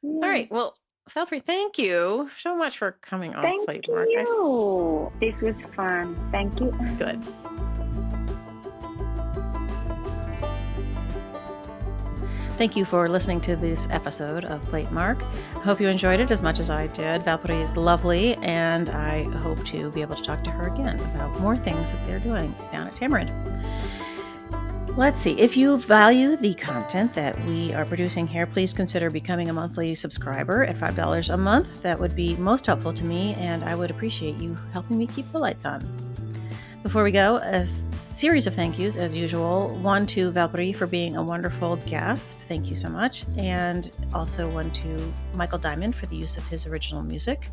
All right. Well, Valpuri, thank you so much for coming on Platemark. Thank you. This was fun. Thank you. Good. Thank you for listening to this episode of Platemark. I hope you enjoyed it as much as I did. Valpuri is lovely, and I hope to be able to talk to her again about more things that they're doing down at Tamarind. Let's see. If you value the content that we are producing here, please consider becoming a monthly subscriber at $5 a month. That would be most helpful to me, and I would appreciate you helping me keep the lights on. Before we go, a series of thank yous as usual. One to Valpuri for being a wonderful guest. Thank you so much. And also one to Michael Diamond for the use of his original music.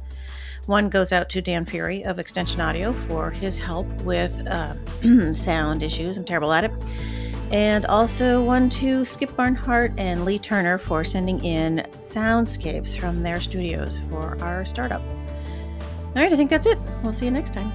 One goes out to Dan Fury of Extension Audio for his help with sound issues. I'm terrible at it. And also one to Skip Barnhart and Lee Turner for sending in soundscapes from their studios for our startup. All right, I think that's it. We'll see you next time.